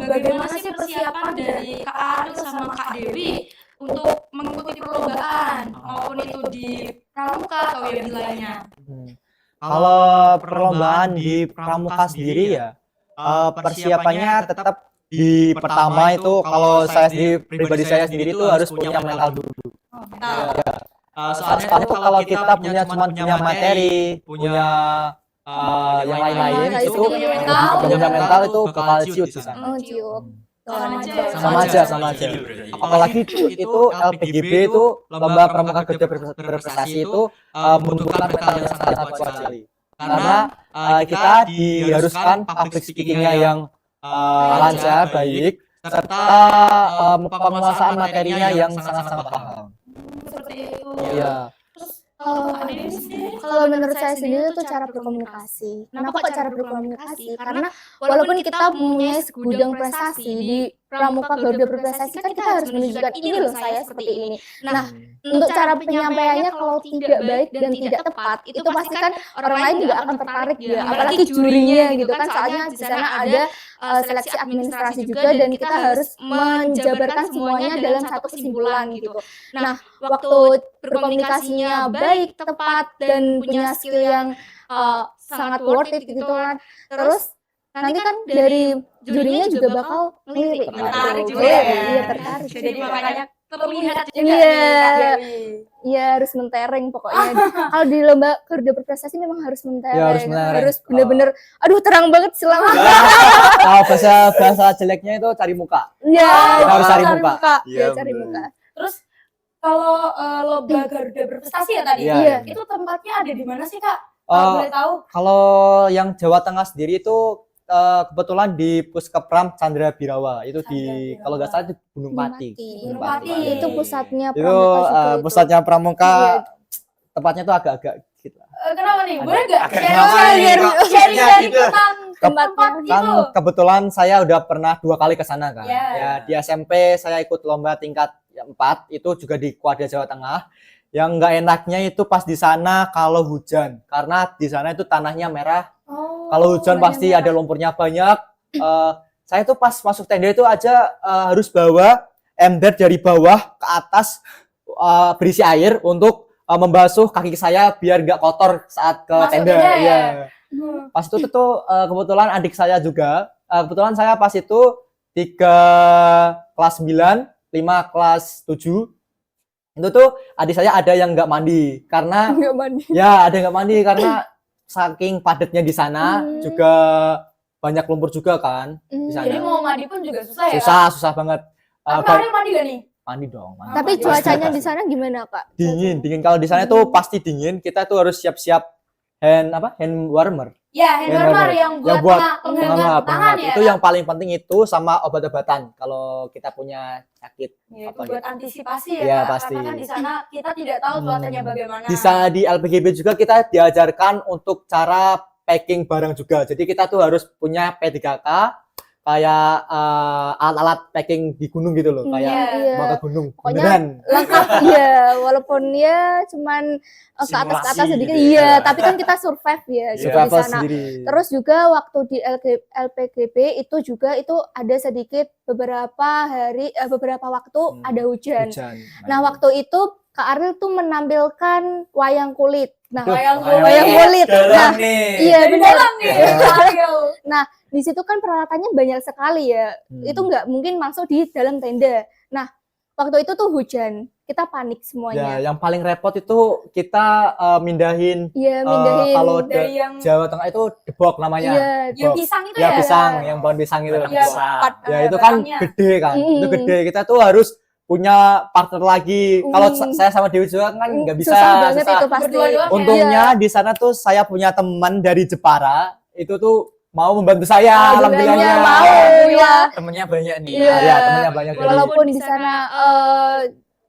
bagaimana sih persiapan dari Kak Ariel sama Kak Dewi untuk mengikuti perlombaan maupun itu di pramuka atau yang lainnya? Kalau perlombaan di pramuka sendiri ya, persiapannya tetap di pertama itu kalau saya sendiri pribadi saya sendiri itu harus punya mental dulu. Nah, Soalnya tuh kalau kita punya cuma punya materi, punya yang lain-lain Kayak itu fundamental. fundamental itu bakal ciut di sana. Oh, ciut. Sama aja. Apalagi itu LPGB itu lomba pramuka kerja berprestasi itu membutuhkan mental yang sangat kuat sekali. Karena kita diharuskan public speaking-nya yang lancar, baik, serta penguasaan materinya yang sangat-sangat paham. Seperti itu. Iya. Kalau menurut saya sendiri itu cara berkomunikasi. Kenapa kok cara berkomunikasi? Karena walaupun kita mempunyai segudang prestasi di Pramuka Garuda Berprestasi, kan kita harus menunjukkan ini loh saya seperti ini. Nah, untuk cara penyampaiannya kalau tidak baik dan tidak tepat, itu pasti kan orang lain juga akan tertarik ya. Apalagi jurinya gitu kan, soalnya di sana ada seleksi administrasi juga dan kita harus menjabarkan semuanya dalam satu kesimpulan gitu. Nah, waktu berkomunikasinya baik, tepat, dan punya skill yang sangat worth it gitu kan. Terus nanti kan dari jurinya juga bakal ngelirik, Tertarik juga ya. ya. Iya, tertarik. Jadi makanya terlihat juga Iya. nih, Kak Dewi. Iya, harus mentereng pokoknya. Kalau di lomba Garuda Berprestasi memang harus mentereng. Ya, harus mentereng. Harus bener-bener, aduh terang banget selama. Bahasa jeleknya itu cari muka. Iya, Kita harus cari muka. Iya, cari muka. Terus kalau lomba Garuda Berprestasi ya tadi, Iya. itu tempatnya ada di mana sih, Kak? Oh, Kalau boleh tahu? Kalau yang Jawa Tengah sendiri itu kebetulan di Puskepram Chandra Birawa itu di Chandra kalau nggak salah di Gunung Pati. Gunung Pati. Itu pusatnya Itu Pramuka juga itu. pusatnya Pramuka. Iya. Tepatnya tuh agak-agak gitu. Kenapa nih? Boleh nggak agak share kenapa nih, kok sharing share dari gitu? tentang tempat Kan itu? kebetulan saya udah pernah 2 kali ke sana kan. Ya. Ya di SMP saya ikut lomba tingkat 4 itu juga di Kuadra Jawa Tengah. Yang nggak enaknya itu pas di sana kalau hujan karena di sana itu tanahnya merah. Oh, Kalau hujan pasti ada lumpurnya banyak. Saya tuh pas masuk tenda itu aja harus bawa ember dari bawah ke atas berisi air untuk membasuh kaki saya biar nggak kotor saat ke Masuk tenda. tenda ya? Iya. Pas itu tuh kebetulan adik saya juga. Kebetulan saya pas itu 3 kelas 9, 5 kelas 7. Itu tuh adik saya ada yang nggak mandi karena Nggak mandi. ya ada yang nggak mandi karena saking padatnya di sana juga banyak lumpur juga kan di sana. Jadi mau mandi pun juga susah ya? Susah banget. Kak Karin mandi gak nih? Mandi dong. Mandi. Tapi cuacanya di sana gimana, Kak? Dingin kalau di sana tuh pasti dingin. Kita tuh harus siap-siap hand warmer. Ya, hand warmer yang buat penghangat tangan ya? Itu yang paling penting itu sama obat-obatan kalau kita punya sakit. Ya, itu apa buat gitu. antisipasi ya, Iya, Kak. pasti. Karena kan di sana kita tidak tahu cuacanya bagaimana. Bisa di LPGB juga kita diajarkan untuk cara packing barang juga. Jadi kita tuh harus punya P3K kayak alat-alat packing di gunung gitu loh, kayak Iya. mau ke gunung Pokoknya beneran. lengkap ya, walaupun ya cuman ke atas Simulasi sedikit gitu iya, ya. tapi kan kita survive ya gitu di Survival sana. sendiri. Terus juga waktu di LPGB itu juga itu ada sedikit beberapa waktu ada hujan. Nah, waktu itu Kak Aril tuh menampilkan wayang kulit. Nah, Wayang wayang kulit. Nah, Dalam nih. iya Dari benar. dalam nih. Ayo. Di situ kan peralatannya banyak sekali ya. Itu nggak mungkin masuk di dalam tenda. Nah, waktu itu tuh hujan. Kita panik Ya, semuanya. yang paling repot itu kita mindahin Iya, mindahin. kalau Dari yang Jawa Tengah itu debok namanya. Iya, yang Debok. pisang itu Ya ya? pisang, yang pohon pisang itu. Ya, Ya itu kan batangnya. gede kan. Itu Mm. gede. Kita tuh harus punya partner lagi. Kalau saya sama Dewi juga kan nggak bisa. Susah banget susah. itu pasti. Berdua-dua. Untungnya di sana tuh saya punya teman dari Jepara. Itu tuh mau membantu saya. Alhamdulillahnya Alhamdulillahnya. mau ya. Temennya banyak nih. Iya. Ya, temennya banyak dari. Walaupun di sana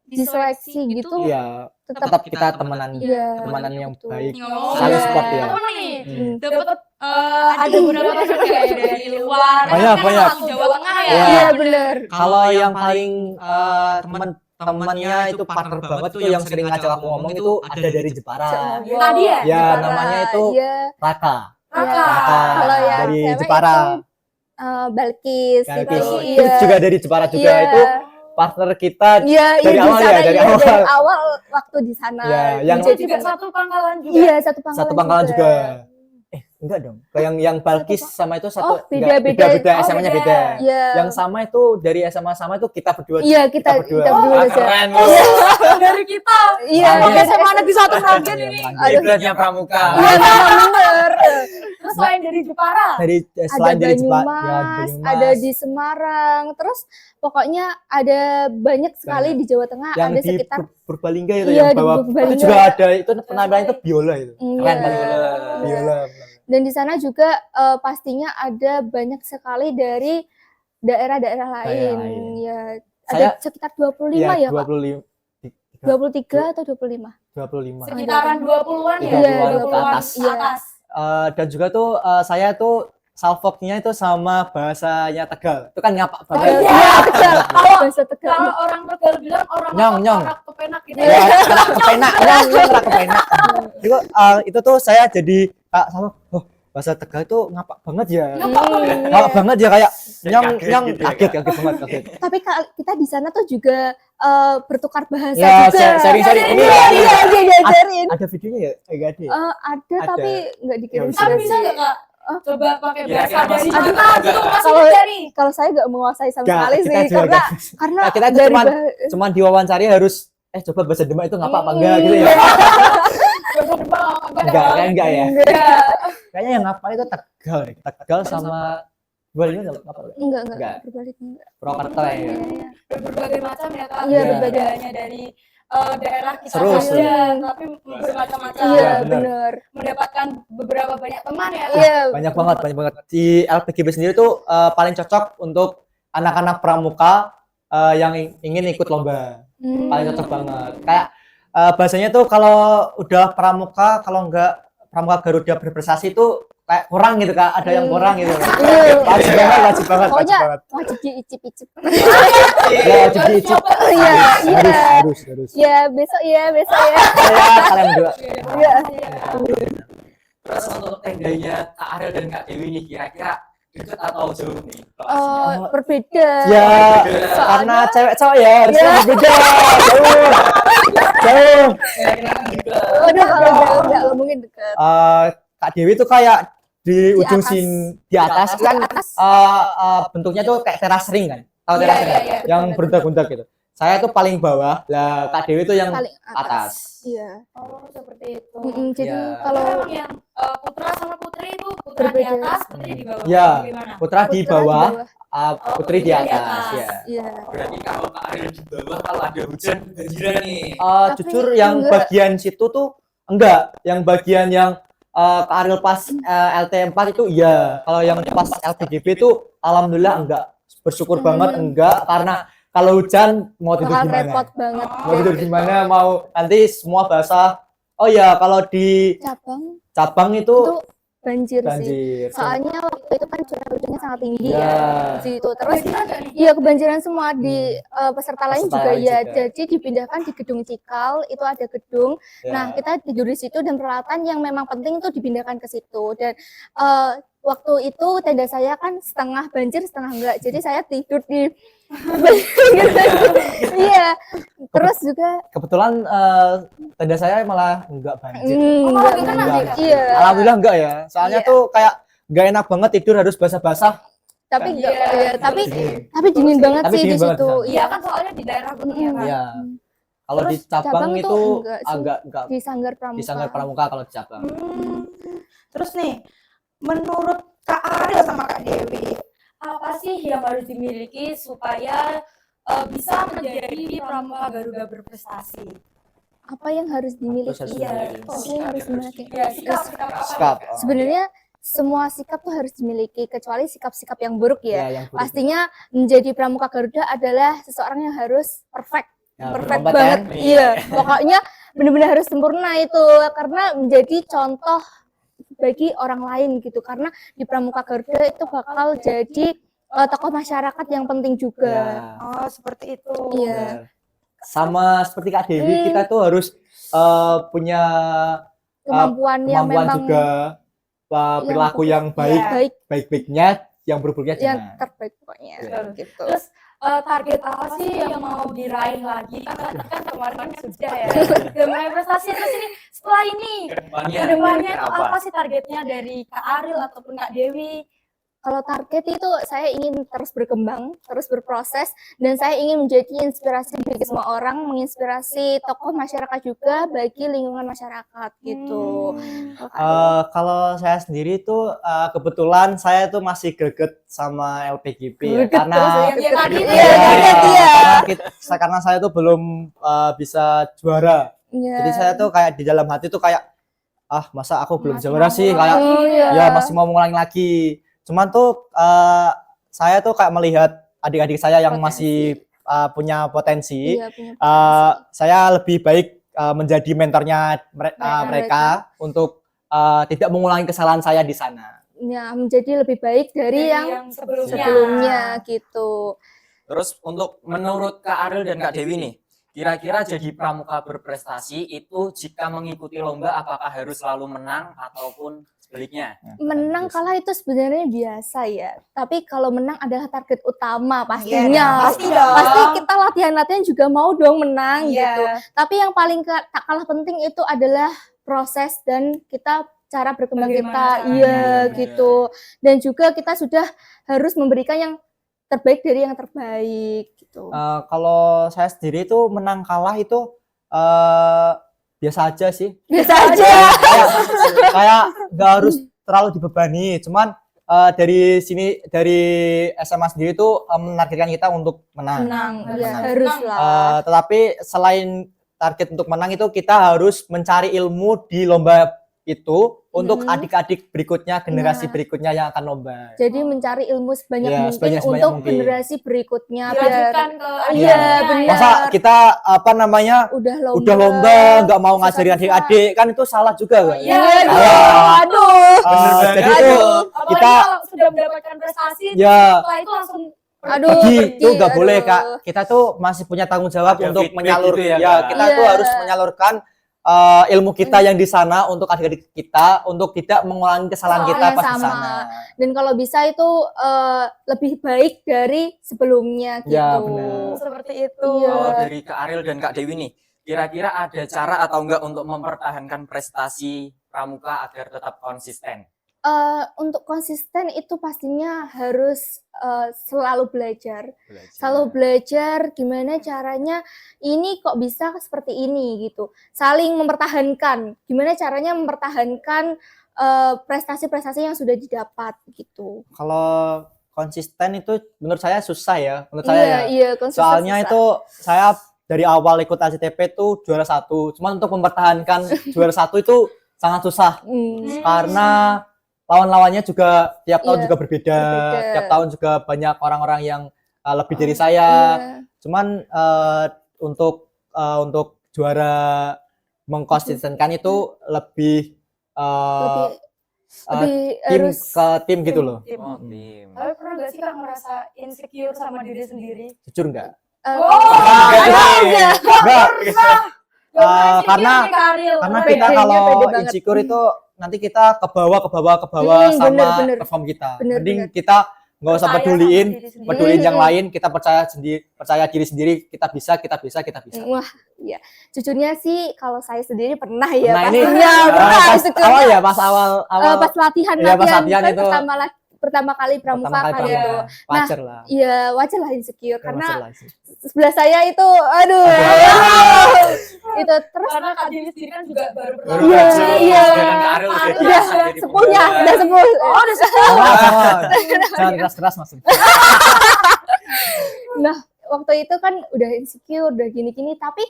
diseleksi gitu, Iya, tetap tetap kita temenan. iya, Temenan yang gitu. baik. Oh, Saling iya. support ya. Temen nih. Hmm. Dapat ada beberapa juga ya dari luar. Banyak, Kan banyak. satu Jawa Tengah ya. Iya. Iya, benar. Kalau yang paling teman-temannya itu partner banget tuh yang sering ngajak aku ngomong itu ada dari Jepara. Tadi ya? Ya, Jepara. namanya itu Iya. Raka. Raka. Raka. Kalau yang Dari cewek Jepara. itu, Balkis Galkis. gitu. Itu juga dari Jepara juga. Iya. Itu partner kita. Iya, dari di awal ya, sana, dari iya, awal. dari awal waktu di sana. Iya, yang- Itu juga satu pangkalan juga. Iya, satu pangkalan, Satu pangkalan juga. Enggak dong. Kayak yang Balkis sama itu satu. Oh, beda, enggak, beda. beda. Oh, SMA-nya beda. beda. Iya. Yang sama itu dari SMA sama itu kita berdua. Iya, kita berdua. berdua Ah, aja. keren lu. Dari kita. Iya, Makanya. Oke, dari SMA Negeri 1 Sragen Iya, ini. makanya. Ibratnya pramuka. Iya, memang bener. Terus selain dari Jepara. Dari Ada selain dari Jepang, Banyumas, ada di Semarang, terus pokoknya ada banyak sekali Banyak. di Jawa Tengah, yang ada di sekitar Purbalingga itu Iya, yang di bawa Purbalingga. itu juga ada itu penampilan itu biola itu. Iya. Keren banget. Iya. Biola. Dan di sana juga pastinya ada banyak sekali dari daerah-daerah lain. lain. Ya, Saya- ada sekitar 25 ya, Kak? 25 23 atau 25? 25. Sekitaran 20-an ya. 20-an ke 20-an atas. ke atas. Dan juga tuh saya tuh salvoknya itu sama bahasanya Tegal. Itu kan ngapak Oh, banget. iya. Tegal. Bahasa Tegal. Kalau orang Tegal bilang orang Nyong, nyong. orang kepenak gitu. Ya, kerak kepenak, kerak kepenak. Itu tuh saya jadi Kak sama bahasa Tegal itu ngapak banget ya. Ngapak banget ya kayak nyong Kaget nyong gitu ya, kaget Kak. kaget banget kaget. Tapi Kak, kita di sana tuh juga bertukar bahasa Ya, juga. sharing-sharing ini. Iya, diajarin. Ada videonya ya? Enggak ada. Ya? Ada, tapi nggak dikirim. Ya, Tapi Iya, bisa iya. nggak Kak? Coba pakai Kira-kira bahasa dari masih mana juga gitu nggak? masih Kalau- bisa nih. Kalau saya nggak menguasai sama Nggak, sekali kita sih, juga karena nggak. karena Kita itu dari cuman diwawancari harus coba bahasa Demak itu ngapa apa enggak gitu ya. Bahasa Jepang apa Enggak kan enggak ya. Enggak. Kayaknya yang ngapa itu Tegal ya. Tegal sama Bali enggak apa enggak Nggak. berbalik enggak. Purwokerto ya. Iya, iya. Berbagai macam ya Kak. Iya, Berbeda hanya dari daerah kita Seru, saja, tapi bermacam-macam. Iya, benar. benar. Mendapatkan beberapa banyak teman ya. Kak. Iya. Banyak banget. Di LPGB sendiri tuh paling cocok untuk anak-anak pramuka yang ingin ikut lomba. Paling cocok banget. Kayak bahasanya tuh kalau udah pramuka, kalau enggak pramuka Garuda berprestasi itu kayak kurang gitu Kak, ada yang kurang gitu. Iya. Wajib banget. Pokoknya wajib diicip-icip. Ya, wajib diicip. Iya, iya. Harus. Ya, besok ya. Ya, kalian berdua. Iya. Terus untuk tendanya Kak Ariel dan Kak Dewi nih kira-kira dekat atau jauh nih? Berbeda. Ya, karena cewek cowok ya harusnya berbeda. Jauh. Waduh, kalau jauh nggak ngomongin dekat. Kak Dewi tuh kayak di ujung atas. di atas kan atas. bentuknya tuh kayak teras ring kan. Tahu teras ring? iya, Yang berundak-undak gitu. Saya tuh paling bawah, lah Kak Dewi tuh yang Paling atas. Iya. Oh, seperti itu. Jadi Ya. kalau Kalau yang putra sama putri itu putra di Berbeda. atas, putri di bawah. Ya. Gimana? Putra di bawah, putri di putri di atas. atas. Ya. Iya. Berarti kalau Kak Ariel di bawah kalau ada hujan banjiran nih. Tapi Jujur yang enggak. bagian situ tuh enggak, yang bagian yang Kak Ariel pas LT4 itu iya. Kalau yang pas LPGB itu alhamdulillah enggak. Bersyukur banget enggak karena kalau hujan mau tidur Bakal di mana? repot banget. Mau tidur di mana? Mau nanti semua basah. Oh ya, kalau di cabang Itu itu banjir sih. banjir. Soalnya waktu itu kan curah hujannya sangat tinggi Ya. ya di situ. Terus Kebanjiran nggak nih? iya kebanjiran semua di peserta lain Peserta juga lain ya. juga. Jadi dipindahkan di gedung Cikal, itu ada gedung. Ya. Nah, kita tidur di situ dan peralatan yang memang penting itu dipindahkan ke situ. Dan waktu itu tenda saya kan setengah banjir, setengah enggak. Jadi saya tidur di iya. Terus juga Kebetulan tenda saya malah enggak banjir. enggak, enggak kena Enggak. sih, Kak? iya. Alhamdulillah enggak ya. Soalnya Iya. tuh kayak enggak enak banget tidur harus basah-basah. Tapi Iya, enggak, iya, tapi Dingin. dingin banget Tapi sih di dingin banget situ. di sana. Iya kan soalnya di daerah gunung ya kan. Iya. Kalau di Terus cabang cabang itu tuh enggak sih. agak enggak Di Sanggar Pramuka. di Sanggar Pramuka kalau di cabang. Terus nih, menurut Kak Ariel sama Kak Dewi, apa sih yang harus dimiliki supaya bisa menjadi pramuka Garuda berprestasi? Apa yang harus dimiliki? Terus harus Iya. dimiliki. Apa yang harus dimiliki? Ya, sikap apa? Sikap. Sebenarnya semua sikap tuh harus dimiliki kecuali sikap-sikap yang buruk ya. yang buruk. Pastinya menjadi pramuka Garuda adalah seseorang yang harus perfect. Ya, Perfect berkompeten. banget. Iya, pokoknya benar-benar harus sempurna itu karena menjadi contoh bagi orang lain gitu. Karena di pramuka Garuda itu bakal jadi tokoh masyarakat yang penting juga. Ya. Oh, seperti itu. Iya. Benar. Sama seperti Kak Dewi, kita tuh harus punya Kemampuan yang kemampuan memang juga perilaku yang baik, baik baik-baiknya, yang buruk-buruknya yang jangan. terbaik pokoknya Iya. gitu. Terus target apa sih yang mau diraih lagi? Kan kemarin sudah ya. Udah mulai prestasi terus ini setelah ini kedepannya itu apa sih targetnya dari Kak Ariel ataupun Kak Dewi? Kalau target itu saya ingin terus berkembang, terus berproses, dan saya ingin menjadi inspirasi bagi semua orang, menginspirasi tokoh masyarakat juga bagi lingkungan masyarakat gitu. Kalau saya sendiri itu kebetulan saya tuh masih greget sama LPGP ya, karena karena saya tuh belum bisa juara. Iya. Jadi saya tuh kayak di dalam hati tuh kayak masa aku belum Masih juara mau sih, ngulangi. kayak ya masih mau mengulangi lagi. Cuman tuh saya tuh kayak melihat adik-adik saya yang masih punya potensi. Iya, punya Saya lebih baik menjadi mentornya mereka untuk tidak mengulangi kesalahan saya di sana. ya, menjadi lebih baik dari yang sebelumnya. sebelumnya gitu. Terus untuk menurut Kak Ariel dan Kak Dewi nih, kira-kira jadi pramuka berprestasi itu jika mengikuti lomba apakah harus selalu menang ataupun sebaliknya? Menang kalah itu sebenarnya biasa ya. Tapi kalau menang adalah target utama pastinya. Iya, pasti dong. Pasti kita latihan-latihan juga mau dong menang Iya. gitu. Tapi yang paling tak kalah penting itu adalah proses dan kita cara berkembang Bagaimana kita. Iya caranya. gitu. Dan juga kita sudah harus memberikan yang terbaik dari yang terbaik gitu. Kalau saya sendiri itu menang kalah itu biasa aja sih. Biasa aja. Kayak nggak harus terlalu dibebani. Cuman dari SMA sendiri tuh menargetkan kita untuk menang. Menang, Ya, Menang. haruslah. Tetapi selain target untuk menang itu kita harus mencari ilmu di lomba itu untuk adik-adik berikutnya, generasi Nah. berikutnya yang akan lomba. Jadi mencari ilmu sebanyak Iya, mungkin sebanyak untuk mungkin. generasi berikutnya Dilanjutkan ke Iya, adiknya, benar. Masa kita udah udah lomba nggak mau ngajarin susah-susah. adik-adik, kan itu salah juga kan? Iya, Aduh. Jadi banget. itu Apalagi kita kalau sudah mendapatkan prestasi, ya setelah itu langsung Aduh, pergi pergi, itu nggak aduh. boleh Kak. Kita tuh masih punya tanggung jawab Ada untuk feedback menyalurkan. gitu ya, Ya, Kak? kita Iya. tuh harus menyalurkan ilmu kita yang di sana untuk adik-adik kita untuk tidak mengulangi kesalahan kita Kesalahan pas di sama. sana. Dan kalau bisa itu lebih baik dari sebelumnya gitu. Ya, benar. seperti itu. Iya. Kalau dari Kak Ariel dan Kak Dewi nih, kira-kira ada cara atau enggak untuk mempertahankan prestasi pramuka agar tetap konsisten? Untuk konsisten itu pastinya harus selalu belajar. Selalu belajar gimana caranya ini kok bisa seperti ini gitu. Saling mempertahankan. Gimana caranya mempertahankan prestasi-prestasi yang sudah didapat gitu. Kalau konsisten itu menurut saya susah ya, menurut saya ya. Iya, konsisten Soalnya susah. itu saya dari awal ikut ACTP tuh juara 1. Cuman untuk mempertahankan juara 1 itu sangat susah karena lawan-lawannya juga tiap tahun Iya, juga berbeda. berbeda. Tiap tahun juga banyak orang-orang yang lebih dari saya. Iya. Cuman untuk juara mengkonsistenkan itu lebih lebih tim harus ke tim gitu loh. Tim. Oh, tim. Tapi pernah gak sih Kak merasa insecure sama diri sendiri? Jujur enggak? enggak. Enggak. Karena Karena Pede, kita pede kalau banget. insecure itu nanti kita ke bawah sama bener. perform kita. Bener, Mending bener. kita nggak usah peduliin yang Hmm. lain, kita percaya diri sendiri, kita bisa. Wah, iya. Jujurnya sih kalau saya sendiri pernah ya Nah, ini pastinya pernah pas insecure. awal ya, pas awal Pas latihan Iya, pas latihan kan itu. pertama kali pramuka pertama kali kan pramuka. itu. Wajar lah. Iya, wajar lah insecure Wajar karena lah sih. sebelah saya itu aduh. Itu terus Karena Kak Dewi sendiri kan juga baru Baru pertama. belajar. iya. Sedangkan Kak Ariel udah Udah biasa jadi sepuhnya, pemula. udah sepuh. Oh, udah sepuh. Jangan keras-keras maksudnya. Nah, waktu itu kan udah insecure, udah gini-gini, tapi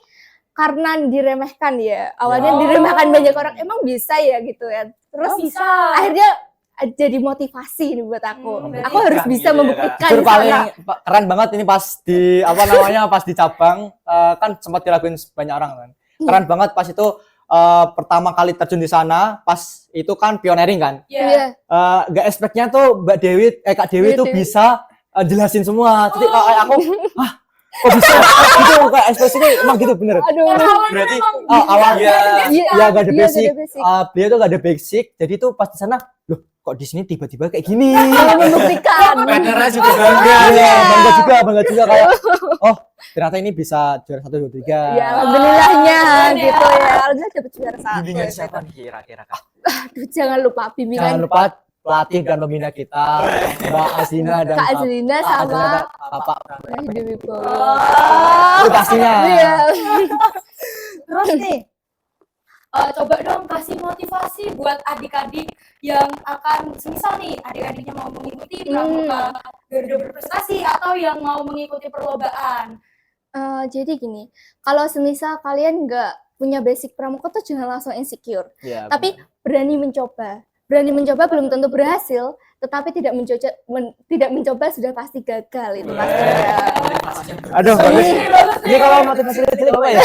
karena diremehkan ya, awalnya Ya. diremehkan banyak orang, emang bisa ya gitu ya. Terus Oh, bisa. akhirnya jadi motivasi nih buat aku. Hmm, Aku harus membuktikan bisa gitu ya, membuktikan. Jujur di paling sana. keren banget ini pas di pas di cabang kan sempat dilakuin banyak orang kan. Keren banget pas itu pertama kali terjun di sana, pas itu kan pioneering kan. Iya. Iya. Gak expect-nya tuh Kak Dewi tuh Dewi. bisa jelasin semua. Jadi aku kok bisa gitu kayak ekspresinya emang gitu bener. Aduh. Berarti Awalnya Iya, ya gak ada iya, basic. gak ada basic. Beliau tuh gak ada basic. Jadi tuh pas di sana loh kok di sini tiba-tiba kayak gini. Membuktikan. Partnernya juga bangga. Iya, bangga juga kayak oh, ternyata ini bisa juara 1 2 3. Ya, alhamdulillahnya gitu ya. Alhamdulillah dapat juara 1. Bimbingan siapa nih kira-kira Kak? Aduh, jangan lupa Jangan bimbingan lupa pelatih dan pembina kita, Mbak Azina dan Kak Azlina sama Bapak. Dewi Wibowo. Itu pastinya. Iya. Terus nih, coba dong kasih motivasi buat adik-adik yang akan, semisal nih adik-adiknya mau mengikuti pramuka Garuda berprestasi atau yang mau mengikuti perlombaan. Jadi gini, kalau semisal kalian nggak punya basic pramuka tuh jangan langsung insecure. Iya, Tapi berani mencoba. Berani mencoba belum tentu berhasil, tetapi tidak mencoba sudah pasti gagal itu pasti. aduh, bagus. Ini kalau motivasi itu apa ya?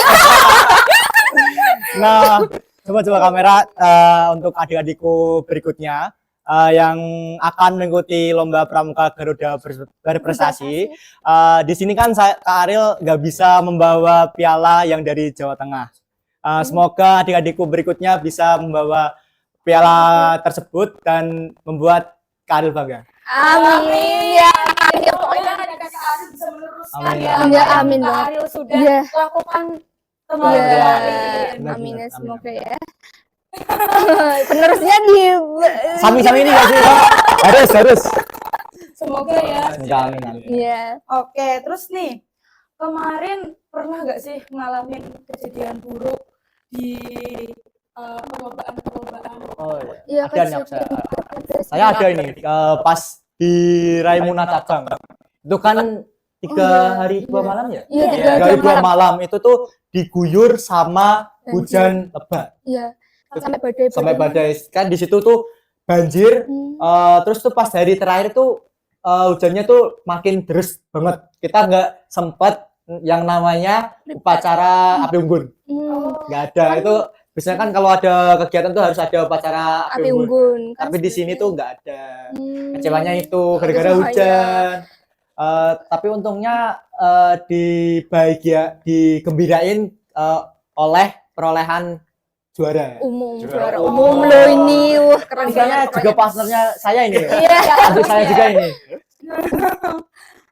Nah, coba kamera untuk adik-adikku berikutnya yang akan mengikuti lomba pramuka Garuda berprestasi. Di sini kan Kak Ariel nggak bisa membawa piala yang dari Jawa Tengah. Semoga adik-adikku berikutnya bisa membawa piala tersebut dan membuat Kak Ariel bangga. Amin ya. Ya, pokoknya adik-adik Ariel bisa meneruskan Amin. ya. Ya, apa yang amin Kak banget. Ariel sudah Iya. lakukan Iya. kemarin. Benar, Amin ya benar. semoga ya. Penerusnya di Sami-sami ini nggak sih? Harus. Semoga ya. Semoga amin. Iya. Oke, terus nih, kemarin pernah nggak sih ngalamin kejadian buruk di perlombaan? Oh, Iya, ada nih, saya ada ini pas di Raimuna Cabang. Itu kan 3 hari 2 malam ya? Iya, Iya. 3 3 hari jam 2 malam itu tuh diguyur sama hujan lebat Iya. Sampai badai. sampai badai. Kan di situ tuh banjir. Terus tuh pas hari terakhir tuh hujannya tuh makin deras banget. Kita nggak sempat yang namanya upacara api unggun. Nggak ada. Itu biasanya kan kalau ada kegiatan tuh harus ada upacara Api unggun. Tapi di sini tuh nggak ada. Hmm. Kecewanya itu gara-gara Kecewanya. hujan. Tapi untungnya digembirain oleh perolehan juara. Juara umum loh ini. Wah, keren Misalnya banget. juga partnernya saya ini. Iya. Adik saya juga ini.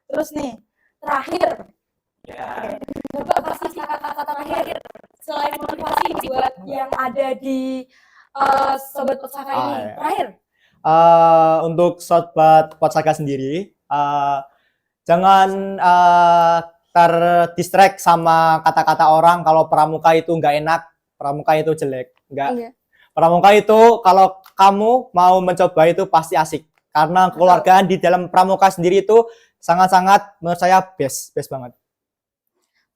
Terus nih, terakhir, Ya. coba kasih kata-kata terakhir selain motivasi buat yang ada di Sobat Pusaka ini. iya. Terakhir. Untuk sobat Potsaka sendiri, jangan terdistract sama kata-kata orang kalau pramuka itu nggak enak, pramuka itu jelek. Nggak. Iya. Pramuka itu kalau kamu mau mencoba itu pasti asik. Karena kekeluargaan di dalam pramuka sendiri itu sangat-sangat menurut saya best banget.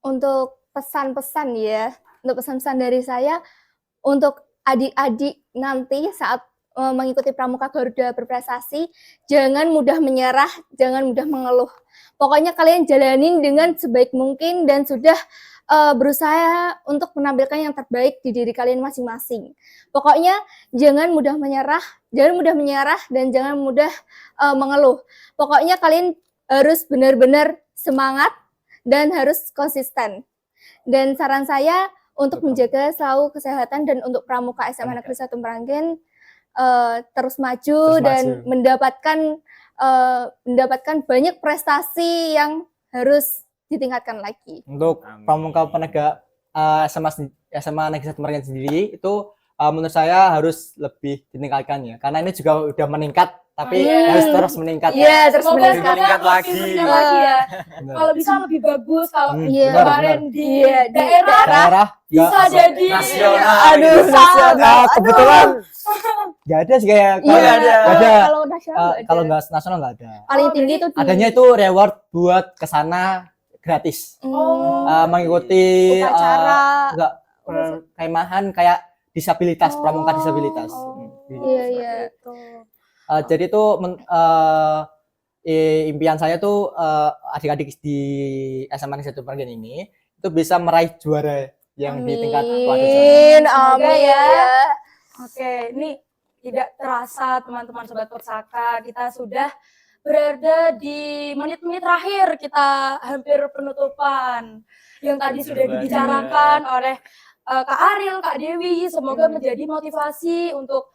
Untuk pesan-pesan ya, untuk pesan-pesan dari saya untuk adik-adik nanti saat mengikuti pramuka Garuda berprestasi, jangan mudah menyerah, jangan mudah mengeluh. Pokoknya kalian jalanin dengan sebaik mungkin dan sudah berusaha untuk menampilkan yang terbaik di diri kalian masing-masing. Pokoknya jangan mudah menyerah dan jangan mudah mengeluh. Pokoknya kalian harus benar-benar semangat dan harus konsisten. Dan saran saya untuk menjaga selalu kesehatan dan untuk pramuka SMA Negeri 1 Meranggen terus maju dan mendapatkan banyak prestasi yang harus ditingkatkan lagi. Untuk pramuka penegak SMA Negeri 1 Meranggen sendiri itu menurut saya harus lebih ditingkatkan ya. Karena ini juga udah meningkat tapi harus terus meningkat. Iya, terus Semoga meningkat. meningkat lagi. ya. Benar. Kalau bisa lebih bagus, kalau Iya. kemarin di Iya, di daerah Daerah bisa nggak- jadi nasional. Aduh, Bisa. nasional. kebetulan nggak ada sih kayak Iya, nggak ada. kalau nasional nggak ada. Kalau nggak nasional nggak ada. Paling tinggi itu di Adanya itu reward buat kesana gratis. Oh. Mengikuti upacara. enggak perkemahan kayak disabilitas, pramuka disabilitas. Iya. Jadi itu impian saya tuh adik-adik di SMA Negeri 1 Meranggen ini itu bisa meraih juara yang di tingkat Amin, Semoga amin ya. ya. Oke, ini tidak terasa teman-teman Sobat Persaka, kita sudah berada di menit-menit terakhir, kita hampir penutupan. Yang tadi sudah dibicarakan oleh Kak Ariel, Kak Dewi, semoga menjadi motivasi untuk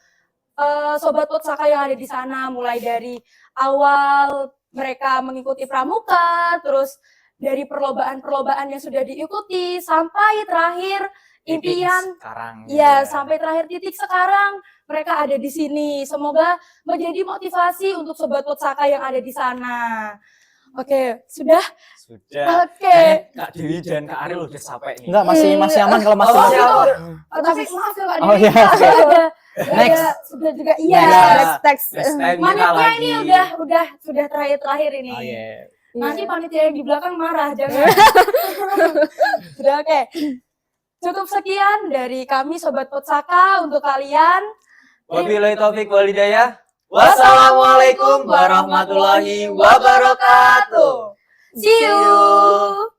Sobat Putsaka yang ada di sana, mulai dari awal mereka mengikuti pramuka, terus dari perlombaan-perlombaan yang sudah diikuti, sampai terakhir impian, sekarang ya sampai terakhir titik sekarang mereka ada di sini. Semoga menjadi motivasi untuk Sobat Putsaka yang ada di sana. Oke, sudah? sudah. Oke. Kayaknya Kak Dewi dan Kak Ariel udah capek nih. Enggak, masih aman kalau masih. Oh, siap. Tapi maaf ya Kak Oh, Dewi, iya, Kak, oke. sudah sudah juga iya. Next. Next. Next time kita Maniknya ini lagi. sudah terakhir ini. Oh, iya. Nanti panitia yang di belakang marah, jangan. Sudah oke. Cukup sekian dari kami Sobat Putsaka untuk kalian. Wabillahi taufik wal hidayah. Wassalamualaikum warahmatullahi wabarakatuh. See you.